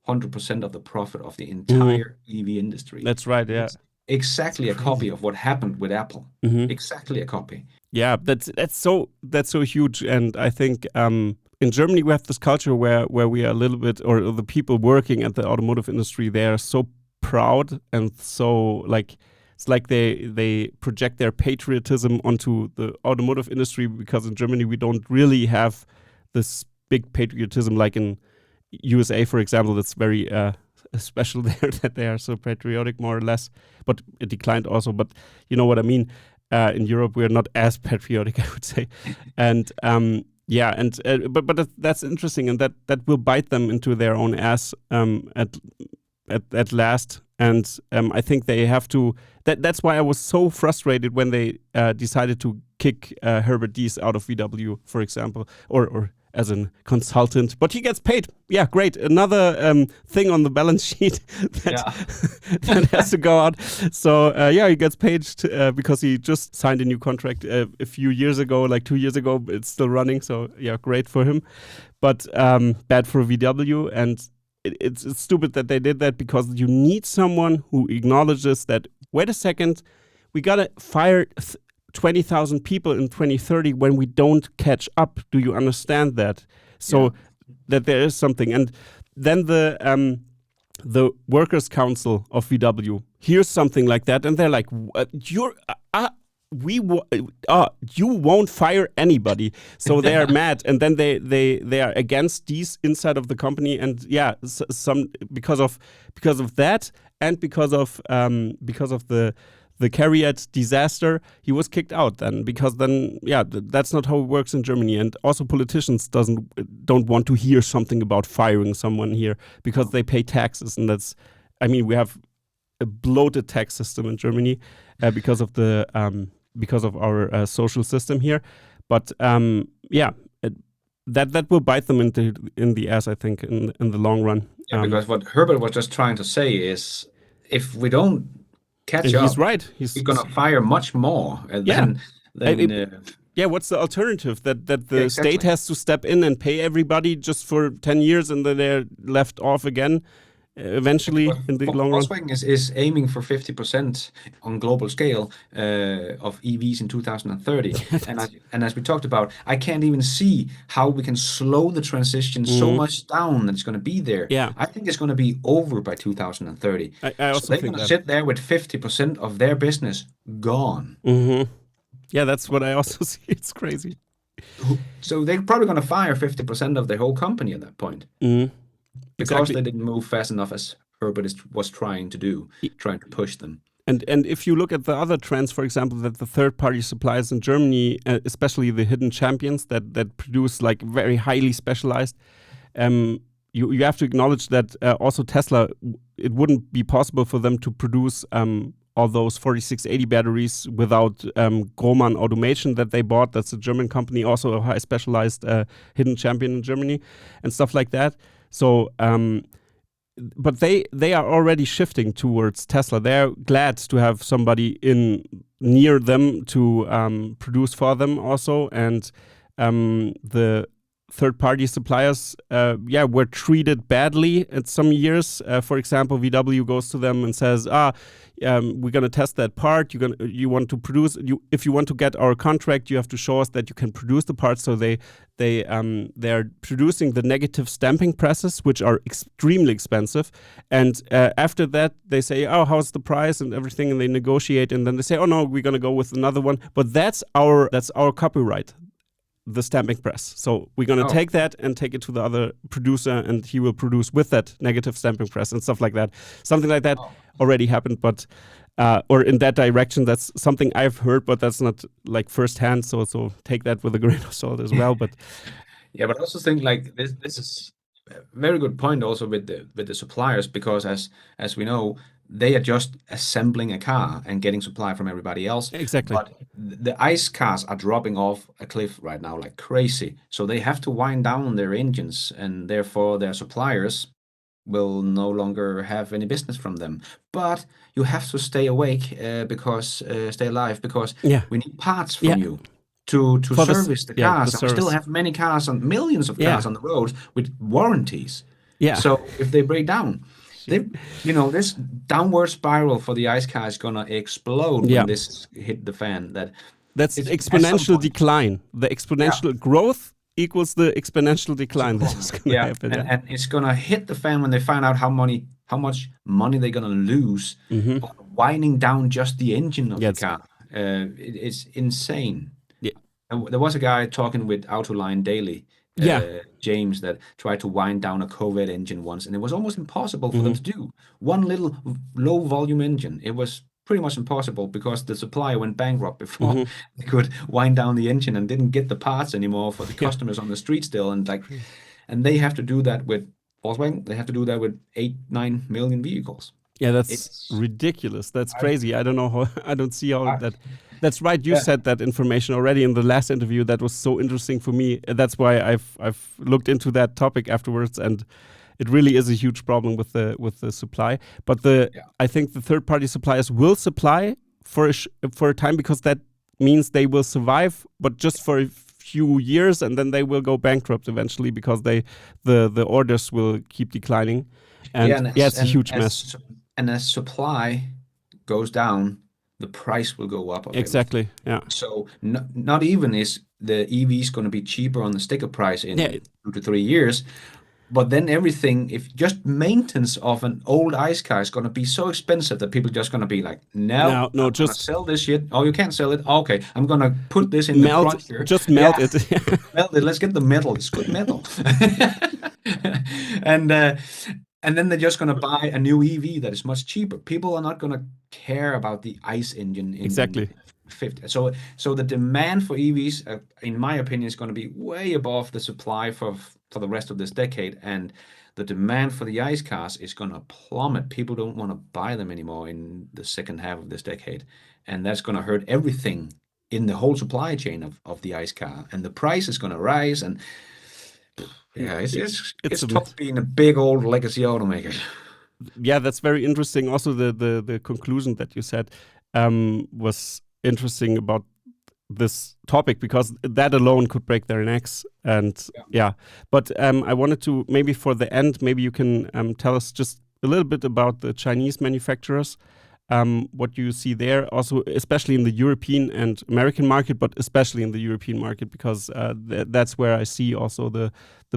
100% of the profit of the entire EV industry. That's right, yeah. It's exactly a copy of what happened with Apple. Exactly a copy. Yeah, that's so huge, and I think in Germany we have this culture where we are a little bit, or the people working at the automotive industry, they are so proud and so like it's like they project their patriotism onto the automotive industry, because in Germany we don't really have this big patriotism like in USA, for example. That's very special there that they are so patriotic, more or less, but it declined also. But you know what I mean. In Europe, we are not as patriotic, I would say, and but that's interesting, and that will bite them into their own ass at last. And I think they have to. That's why I was so frustrated when they decided to kick Herbert Diess out of VW, for example, or as a consultant, but he gets paid. Yeah, great. Another thing on the balance sheet that has to go out. So he gets paid because he just signed a new contract a few years ago, like 2 years ago. It's still running, so yeah, great for him. But bad for VW, and it's stupid that they did that, because you need someone who acknowledges that, wait a second, we gotta fire 20,000 people in 2030 when we don't catch up. Do you understand that? So that there is something. And then the Workers' Council of VW hears something like that, and they're like, you won't fire anybody. So they are mad, and then they are against these inside of the company, and some because of that, and because of the Cariat disaster, he was kicked out then, because then that's not how it works in Germany. And also politicians don't want to hear something about firing someone here, because they pay taxes, and we have a bloated tax system in Germany because of our social system here. But that will bite them in the ass, I think, in the long run. Because what Herbert was just trying to say is, if we don't catch up, he's right. He's going to fire much more than what's the alternative? That the state has to step in and pay everybody just for 10 years, and then they're left off again eventually in the long run. Volkswagen is aiming for 50% on global scale of EVs in 2030. and as we talked about, I can't even see how we can slow the transition so much down that it's going to be there. I think it's going to be over by 2030. I also they're going to sit there with 50% of their business gone. Yeah, that's what I also see. It's crazy. So they're probably going to fire 50% of their whole company at that point. Because they didn't move fast enough, as Herbert was trying to push them. And if you look at the other trends, for example, that the third-party suppliers in Germany, especially the hidden champions that produce like very highly specialized, you have to acknowledge that also Tesla, it wouldn't be possible for them to produce all those 4680 batteries without Grohmann Automation that they bought. That's a German company, also a high specialized hidden champion in Germany and stuff like that. So, but they are already shifting towards Tesla. They're glad to have somebody near them to produce for them also. And the third-party suppliers, were treated badly at some years. For example, VW goes to them and says, we're going to test that part. You want to produce. If you want to get our contract, you have to show us that you can produce the parts. So they're producing the negative stamping presses, which are extremely expensive. And after that, they say, oh, how's the price and everything, and they negotiate. And then they say, oh no, we're going to go with another one. But that's our copyright, the stamping press. So we're going to take that and take it to the other producer, and he will produce with that negative stamping press and stuff like that. Something like that already happened, but or in that direction. That's something I've heard, but that's not like firsthand. So take that with a grain of salt as well. But yeah, but I also think like this is a very good point also with the suppliers, because as we know, they are just assembling a car and getting supply from everybody else. Exactly. But the ICE cars are dropping off a cliff right now like crazy. So they have to wind down their engines, and therefore their suppliers will no longer have any business from them. But you have to stay awake stay alive, because we need parts from you to service the cars. And we still have many cars and millions of cars on the roads with warranties. Yeah. So if they break down, this downward spiral for the ICE car is gonna explode when this hit the fan. That's exponential decline. The exponential growth equals the exponential decline. This is gonna happen. And it's gonna hit the fan when they find out how much money they're gonna lose by winding down just the engine of the car. It's insane. Yeah. And there was a guy talking with Autoline Daily, James, that tried to wind down a Corvette engine once, and it was almost impossible for them to do. One little low volume engine, it was pretty much impossible, because the supplier went bankrupt before they could wind down the engine, and didn't get the parts anymore for the customers on the street still. And they have to do that with Volkswagen. They have to do that with 8-9 million vehicles. Yeah, it's ridiculous. That's crazy. I don't know how. I don't see how that. That's right. You said that information already in the last interview. That was so interesting for me. That's why I've looked into that topic afterwards, and it really is a huge problem with the supply. But I think the third party suppliers will supply for a time, because that means they will survive, but just for a few years, and then they will go bankrupt eventually, because the orders will keep declining. And it's a huge mess. And as supply goes down, the price will go up. Exactly. Yeah. So not even is the EVs going to be cheaper on the sticker price in 2 to 3 years, but then everything, if just maintenance of an old ICE car is going to be so expensive that people are just going to be like, no, just sell this shit. Oh, you can't sell it. Okay, I'm going to put this in the crusher. Just melt it. Melt it. Let's get the metal. It's good metal. And then they're just going to buy a new EV that is much cheaper. People are not going to care about the ICE engine. Exactly. 50. So the demand for EVs, in my opinion, is going to be way above the supply for the rest of this decade. And the demand for the ICE cars is going to plummet. People don't want to buy them anymore in the second half of this decade. And that's going to hurt everything in the whole supply chain of the ICE car. And the price is going to rise. And yeah, it's tough being a big old legacy automaker. Yeah, that's very interesting. Also, the conclusion that you said was interesting about this topic, because that alone could break their necks. And but I wanted to, maybe for the end, maybe you can tell us just a little bit about the Chinese manufacturers. What you see there, also especially in the European and American market, but especially in the European market, because that's where I see also the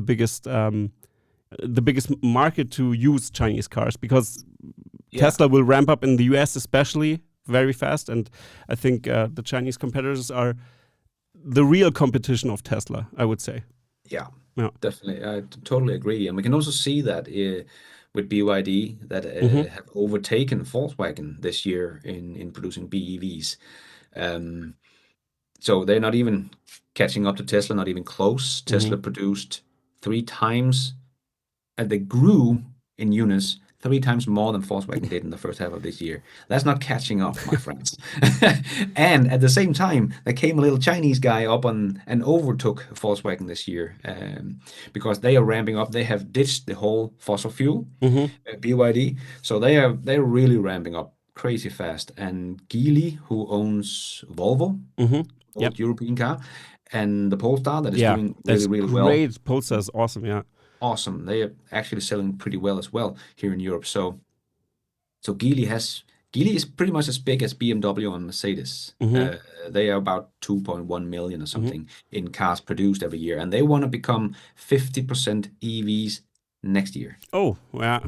biggest market to use Chinese cars, because Tesla will ramp up in the US especially very fast, and I think the Chinese competitors are the real competition of Tesla, I would say. Yeah, definitely. I totally agree, and we can also see that with BYD that have overtaken Volkswagen this year in producing BEVs. So they're not even catching up to Tesla, not even close. Tesla produced 3 times, and they grew in units 3 times more than Volkswagen did in the first half of this year. That's not catching up, my friends. And at the same time, there came a little Chinese guy up and overtook Volkswagen this year, because they are ramping up. They have ditched the whole fossil fuel, BYD. So they're really ramping up crazy fast. And Geely, who owns Volvo, old European car, and the Polestar that is Yeah, doing that's really well. great. Polestar is awesome. Yeah. Awesome. They are actually selling pretty well as well here in Europe. So Geely is pretty much as big as BMW and Mercedes. They are about 2.1 million or something in cars produced every year, and they want to become 50% EVs next year. Oh, yeah.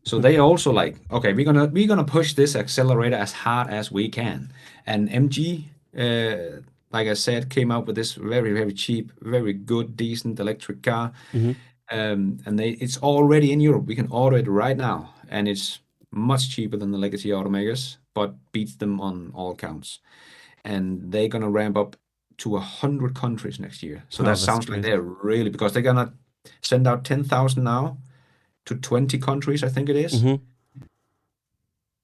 So they are also like, okay, we're gonna push this accelerator as hard as we can. And MG, like I said, came out with this very cheap, very good, decent electric car. And it's already in Europe. We can order it right now, and it's much cheaper than the legacy automakers, but beats them on all counts. And they're gonna ramp up to 100 countries next year. So Oh, that that's sounds like great. they're really, because they're gonna send out 10,000 now to 20 countries, I think it is.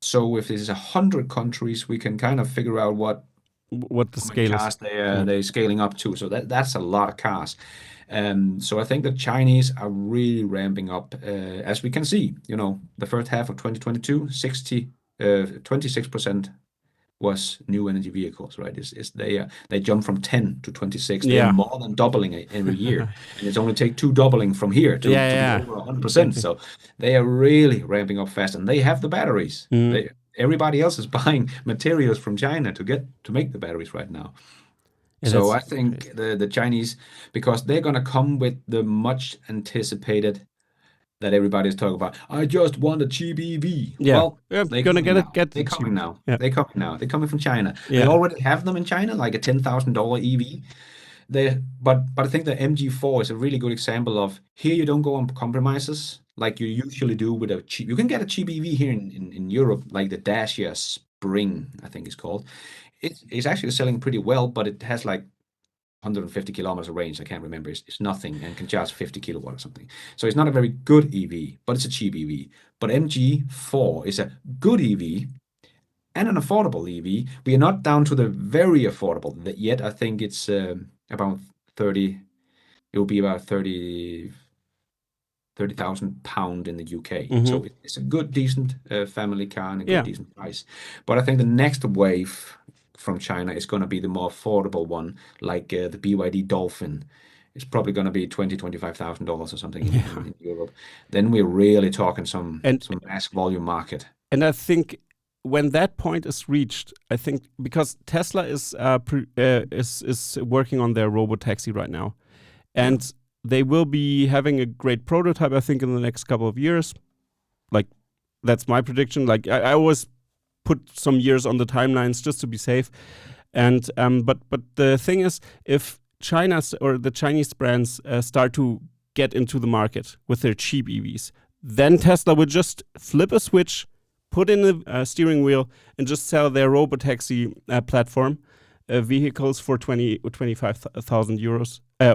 So if this is 100 countries, we can kind of figure out What the how many scale is. cars they're scaling up to. So that's a lot of cars. So I think the Chinese are really ramping up, as we can see. The first half of 2022, 26% was new energy vehicles, right? They jump from 10 to 26. They are Yeah. more than doubling it every year, and it's only take two doubling from here to be over 100%. Exactly. So they are really ramping up fast, and they have the batteries. Everybody else is buying materials from China to make the batteries right now. Yeah, So I that's think the Chinese, because they're gonna come with the much anticipated that everybody's talking about. I just want a cheap EV. Yeah. Well, Yeah, they're gonna coming now. get They're it cheap. coming now. Yeah. They're coming now. They're coming from China. They Yeah. already have them in China, like a $10,000 EV. But I think the MG4 is a really good example of, here you don't go on compromises like you usually do with a cheap. You can get a cheap EV here in Europe, like the Dacia Spring, I think it's called. It's actually selling pretty well, but it has like 150 kilometers of range. I can't remember. It's nothing and can charge 50 kilowatt or something. So it's not a very good EV, but it's a cheap EV. But MG4 is a good EV and an affordable EV. We are not down to the very affordable yet. I think it's about 30. It will be about 30,000 pound in the UK. So it's a good, decent family car and a good, decent price. But I think the next wave from China is going to be the more affordable one, like the BYD Dolphin. It's probably going to be $25,000 or something in Europe. Then we're really talking some mass volume market. And I think when that point is reached, I think because Tesla is working on their robotaxi right now, and they will be having a great prototype, I think, in the next couple of years. Like, that's my prediction. Like, I always put some years on the timelines just to be safe. And but the thing is, if China's or the Chinese brands start to get into the market with their cheap EVs, then Tesla would just flip a switch, put in a steering wheel, and just sell their robotaxi platform vehicles for 25,000 euros. I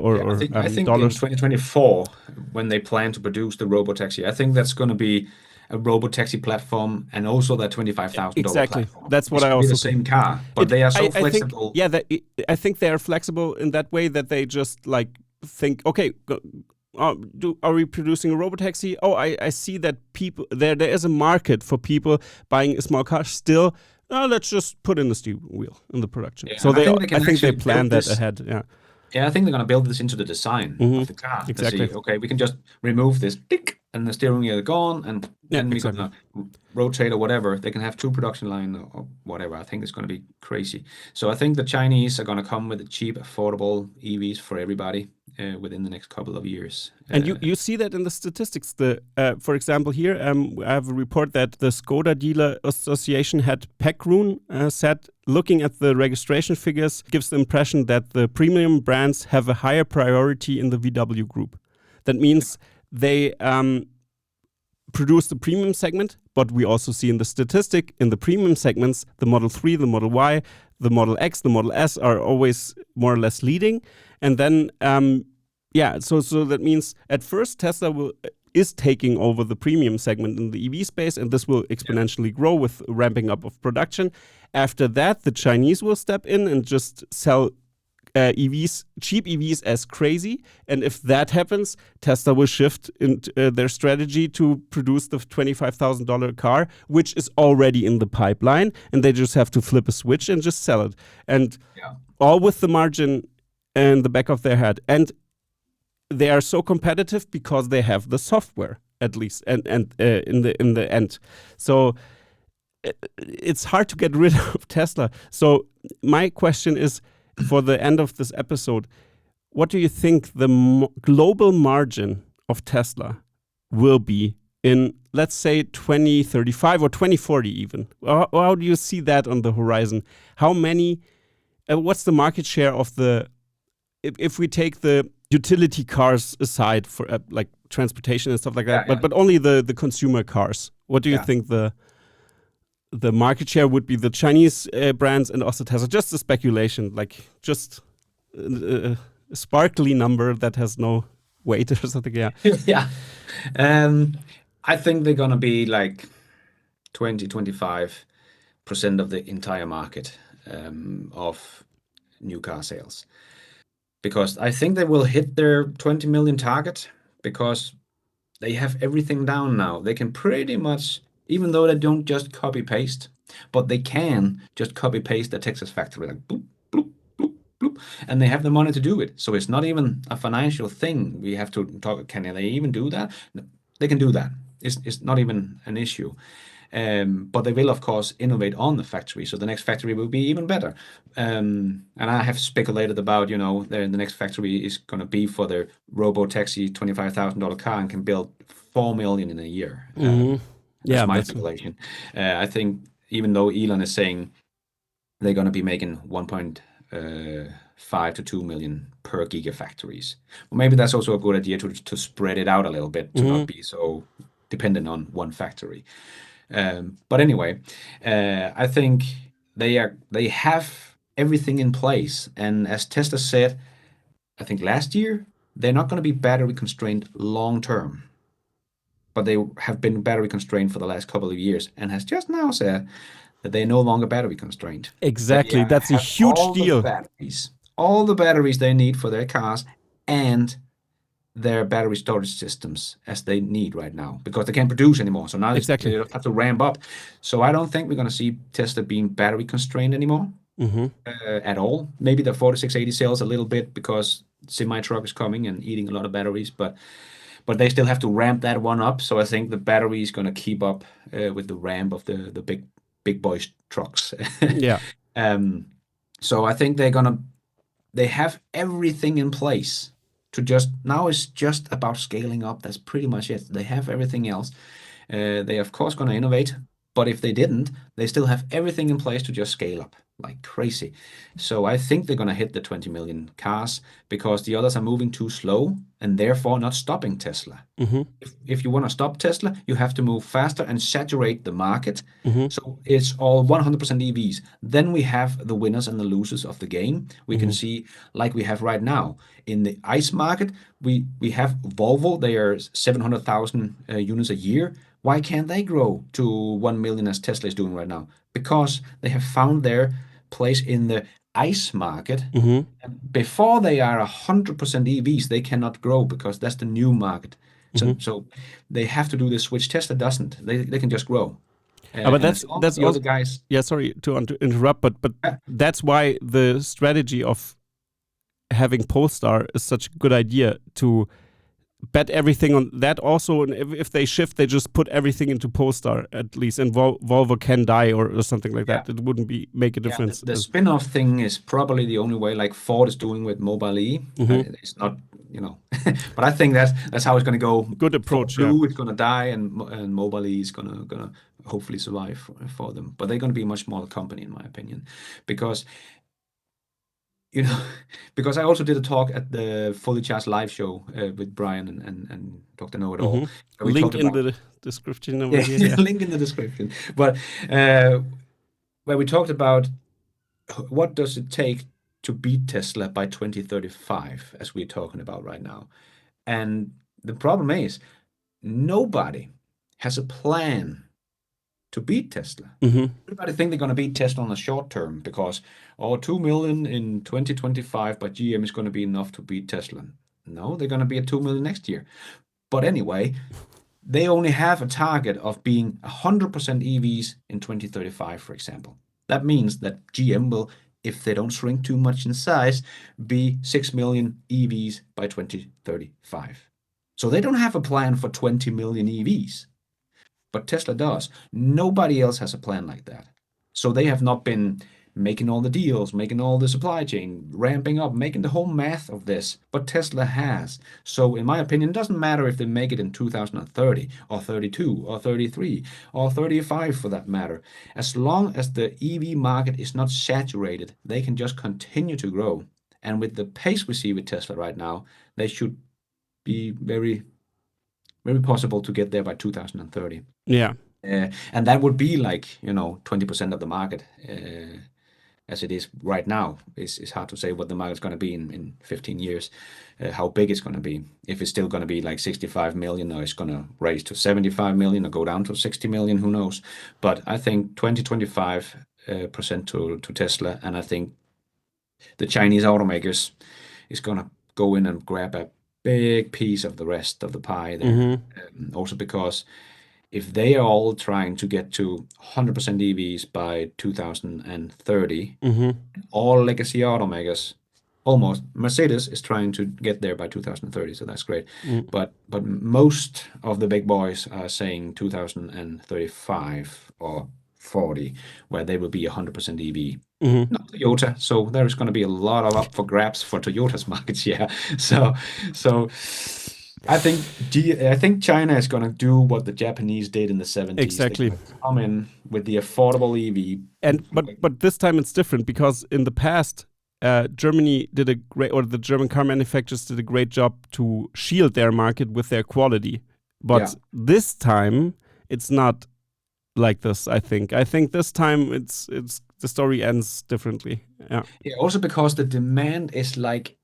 think dollars. in 2024, when they plan to produce the robotaxi, I think that's going to be a robotaxi platform and also that $25,000 exactly. platform. That's what I also be the same car, but they are so flexible. I think they are flexible in that way that they just like think, okay, are we producing a robotaxi? Oh, I see that people there is a market for people buying a small car still. Let's just put in the steering wheel in the production. Yeah, so I think they plan that this ahead. Yeah. Yeah, I think they're going to build this into the design of the car. Exactly. See, okay, we can just remove this tick, and the steering wheel is gone, and then we're going to rotate or whatever. They can have two production lines or whatever. I think it's going to be crazy. So I think the Chinese are going to come with the cheap, affordable EVs for everybody within the next couple of years. And you see that in the statistics. For example, here I have a report that the Skoda Dealer Association head Pekrun said, looking at the registration figures gives the impression that the premium brands have a higher priority in the VW group. That means they produce the premium segment, but we also see in the statistic in the premium segments, the Model 3, the Model Y, the Model X, the Model S are always more or less leading. And then, so that means at first Tesla is taking over the premium segment in the EV space, and this will exponentially grow with ramping up of production. After that, the Chinese will step in and just sell cheap EVs as crazy. And if that happens, Tesla will shift into their strategy to produce the $25,000 car, which is already in the pipeline, and they just have to flip a switch and just sell it. And all with the margin in the back of their head. And they are so competitive because they have the software, at least, and in the end. So it's hard to get rid of Tesla. So my question is, for the end of this episode, what do you think the global margin of Tesla will be in, let's say, 2035 or 2040 even? How do you see that on the horizon? How many, what's the market share of the, if we take the utility cars aside for like transportation and stuff like that, but only the consumer cars, what do you think the market share would be, the Chinese brands and also Tesla? Just a speculation, like just a sparkly number that has no weight or something. Yeah. I think they're gonna be like 20-25% of the entire market of new car sales, because I think they will hit their 20 million target, because they have everything down now. They can pretty much, even though they don't just copy paste, but they can just copy paste the Texas factory, like boop, bloop, bloop, bloop, and they have the money to do it. So it's not even a financial thing. We have to talk, can they even do that? No, they can do that. It's not even an issue. But they will, of course, innovate on the factory. So the next factory will be even better. And I have speculated about, the next factory is going to be for their robo-taxi $25,000 car and can build 4 million in a year. That's my speculation. I think even though Elon is saying they're going to be making 1.5 to 2 million per gigafactories. Well, maybe that's also a good idea to spread it out a little bit, to not be so dependent on one factory. But anyway, I think they have everything in place, and as Tesla said, I think last year, they're not going to be battery constrained long term, but they have been battery constrained for the last couple of years, and has just now said that they're no longer battery constrained. Exactly, that's a huge deal. All the batteries they need for their cars, and their battery storage systems as they need right now, because they can't produce anymore. So now they have to ramp up. So I don't think we're going to see Tesla being battery constrained anymore at all. Maybe the 4680 cells a little bit, because semi-truck is coming and eating a lot of batteries, but they still have to ramp that one up. So I think the battery is going to keep up with the ramp of the big boy trucks. So I think they have everything in place. Now it's just about scaling up. That's pretty much it. They have everything else. They of course going to innovate, but if they didn't, they still have everything in place to just scale up like crazy. So I think they're going to hit the 20 million cars, because the others are moving too slow and therefore not stopping Tesla. If you want to stop Tesla, you have to move faster and saturate the market. So it's all 100% EVs. Then we have the winners and the losers of the game. We can see, like we have right now in the ICE market, we have Volvo. They are 700,000 units a year. Why can't they grow to 1 million as Tesla is doing right now? Because they have found their place in the ICE market. Before they are 100% EVs, they cannot grow, because that's the new market. So they have to do this, which Tesla doesn't. They can just grow. But that's the other guys. Yeah, sorry to interrupt, but that's why the strategy of having Polestar is such a good idea, to bet everything on that also. And if they shift, they just put everything into Polestar at least, and Volvo can die or something like that. It wouldn't make a difference. The spin-off thing is probably the only way, like Ford is doing with Mobile E. It's not, but I think that's how it's going to go. Good approach. Blue is going to die, and Mobile E is going to hopefully survive for them. But they're going to be a much smaller company, in my opinion, because because I also did a talk at the Fully Charged live show with Brian and Dr. Know It All. Link in the description over here. Link in the description. But where we talked about what does it take to beat Tesla by 2035, as we're talking about right now. And the problem is, nobody has a plan to beat Tesla. Everybody think they're going to beat Tesla on the short term, because 2 million in 2025 by GM is going to be enough to beat Tesla. No, they're going to be at 2 million next year. But anyway, they only have a target of being 100% EVs in 2035, for example. That means that GM will if they don't shrink too much in size, be 6 million EVs by 2035. So they don't have a plan for 20 million EVs, but Tesla does. Nobody else has a plan like that. So they have not been making all the deals, making all the supply chain, ramping up, making the whole math of this, but Tesla has. So in my opinion, it doesn't matter if they make it in 2030 or 32 or 33 or 35 for that matter. As long as the EV market is not saturated, they can just continue to grow. And with the pace we see with Tesla right now, they should be very, very possible to get there by 2030. Yeah. And that would be like, 20% of the market. As it is right now, it's hard to say what the market's going to be in 15 years, how big it's going to be. If it's still going to be like 65 million, or it's going to raise to 75 million or go down to 60 million, who knows. But I think 20-25% to Tesla, and I think the Chinese automakers is going to go in and grab a big piece of the rest of the pie there. Also because if they are all trying to get to 100% EVs by 2030, all legacy automakers, almost Mercedes is trying to get there by 2030, so that's great. But most of the big boys are saying 2035 or 40, where they will be 100% EV. Not Toyota, so there is going to be a lot of up for grabs for Toyota's market share. So I think China is going to do what the Japanese did in the 70s. Exactly. Come in with the affordable EV. But this time it's different, because in the past, Germany did the German car manufacturers did a great job to shield their market with their quality. But this time it's not like this. I think this time it's the story ends differently. Yeah. Also because the demand is like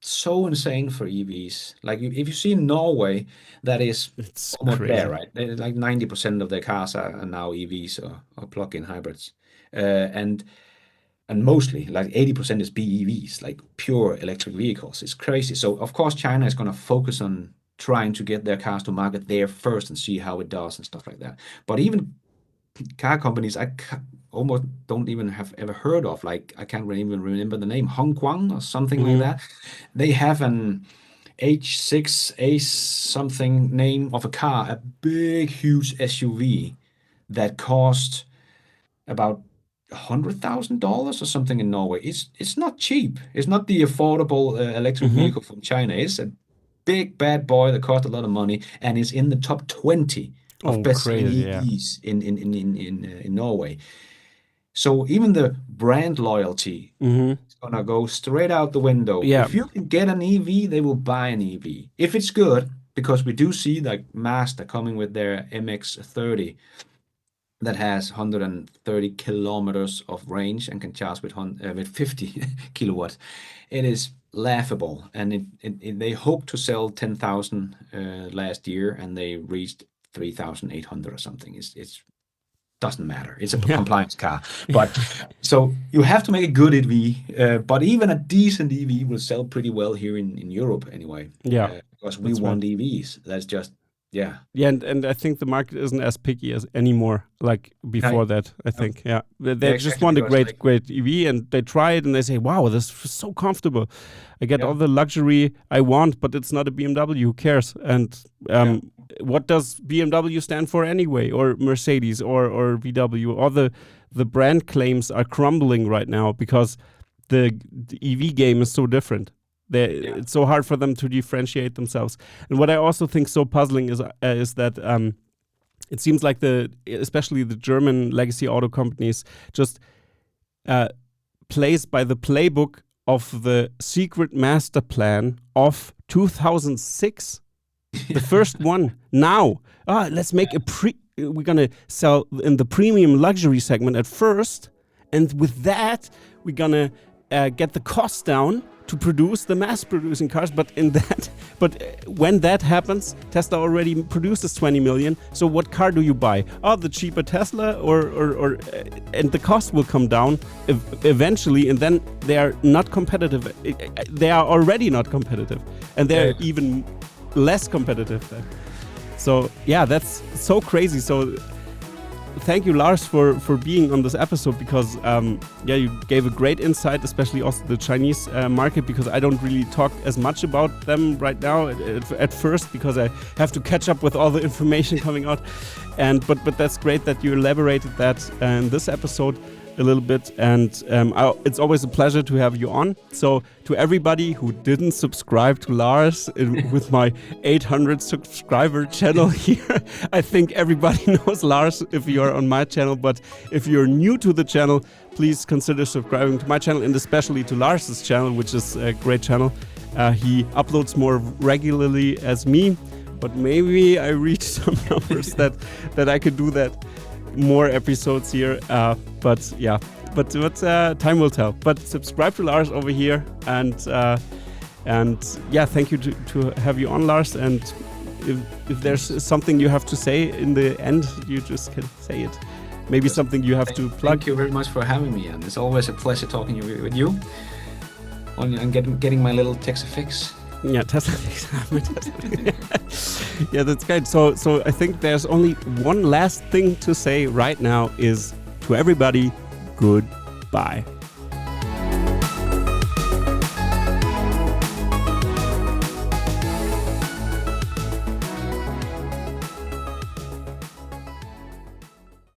so insane for EVs. Like if you see in Norway, that is It's almost crazy. there, right? Like 90% of their cars are now EVs or plug-in hybrids, and mostly like 80% is BEVs, like pure electric vehicles. It's crazy. So of course China is going to focus on trying to get their cars to market there first and see how it does and stuff like that. But even car companies I almost don't even have ever heard of, like I can't even remember the name, Hong Kong or something like that. They have an H6 Ace something name of a car, a big huge SUV that cost about $100,000 or something in Norway. It's not cheap. It's not the affordable electric vehicle from China. It's a big bad boy that cost a lot of money and is in the top 20 of Oh, best-selling crazy! Yeah. EVs in Norway. So even the brand loyalty is gonna go straight out the window. Yeah. If you can get an EV, they will buy an EV. If it's good, because we do see like Mazda coming with their MX-30 that has 130 kilometers of range and can charge with 50 kilowatts. It is laughable, and they hope to sell 10,000 last year, and they reached 3,800 or something. It's doesn't matter. It's a compliance car, but so you have to make a good EV. But even a decent EV will sell pretty well here in Europe anyway. Yeah. Because we want EVs. That's just Yeah, and I think the market isn't as picky as anymore like before that. I think, they just want a great EV, and they try it and they say, "Wow, this is so comfortable. I get all the luxury I want, but it's not a BMW. Who cares?" And what does BMW stand for anyway, or Mercedes, or VW? All the brand claims are crumbling right now because the EV game is so different. It's so hard for them to differentiate themselves. And what I also think so puzzling is that it seems like especially the German legacy auto companies just plays by the playbook of the secret master plan of 2006. The first one. Now, let's make we're gonna sell in the premium luxury segment at first, and with that we're gonna get the cost down to produce the mass-producing cars, but when that happens, Tesla already produces 20 million. So what car do you buy? Oh, the cheaper Tesla, or and the cost will come down eventually, and then they are not competitive. They are already not competitive, and they're even less competitive then. So yeah, that's so crazy. So thank you, Lars, for being on this episode, because you gave a great insight, especially also the Chinese market, because I don't really talk as much about them right now at first, because I have to catch up with all the information coming out. But that's great that you elaborated that in this episode a little bit, and it's always a pleasure to have you on. So to everybody who didn't subscribe to Lars with my 800 subscriber channel here, I think everybody knows Lars if you're on my channel, but if you're new to the channel, please consider subscribing to my channel, and especially to Lars's channel, which is a great channel. He uploads more regularly as me, but maybe I reach some numbers that I could do that more episodes here, but time will tell. But subscribe to Lars over here, and thank you to have you on, Lars. And if there's something you have to say in the end, you just can say it. Maybe something you have to plug. Thank you very much for having me, and it's always a pleasure talking with you and getting my little TeslaFix. Yeah, TeslaFix. Yeah, that's great. So I think there's only one last thing to say right now is, to everybody, goodbye.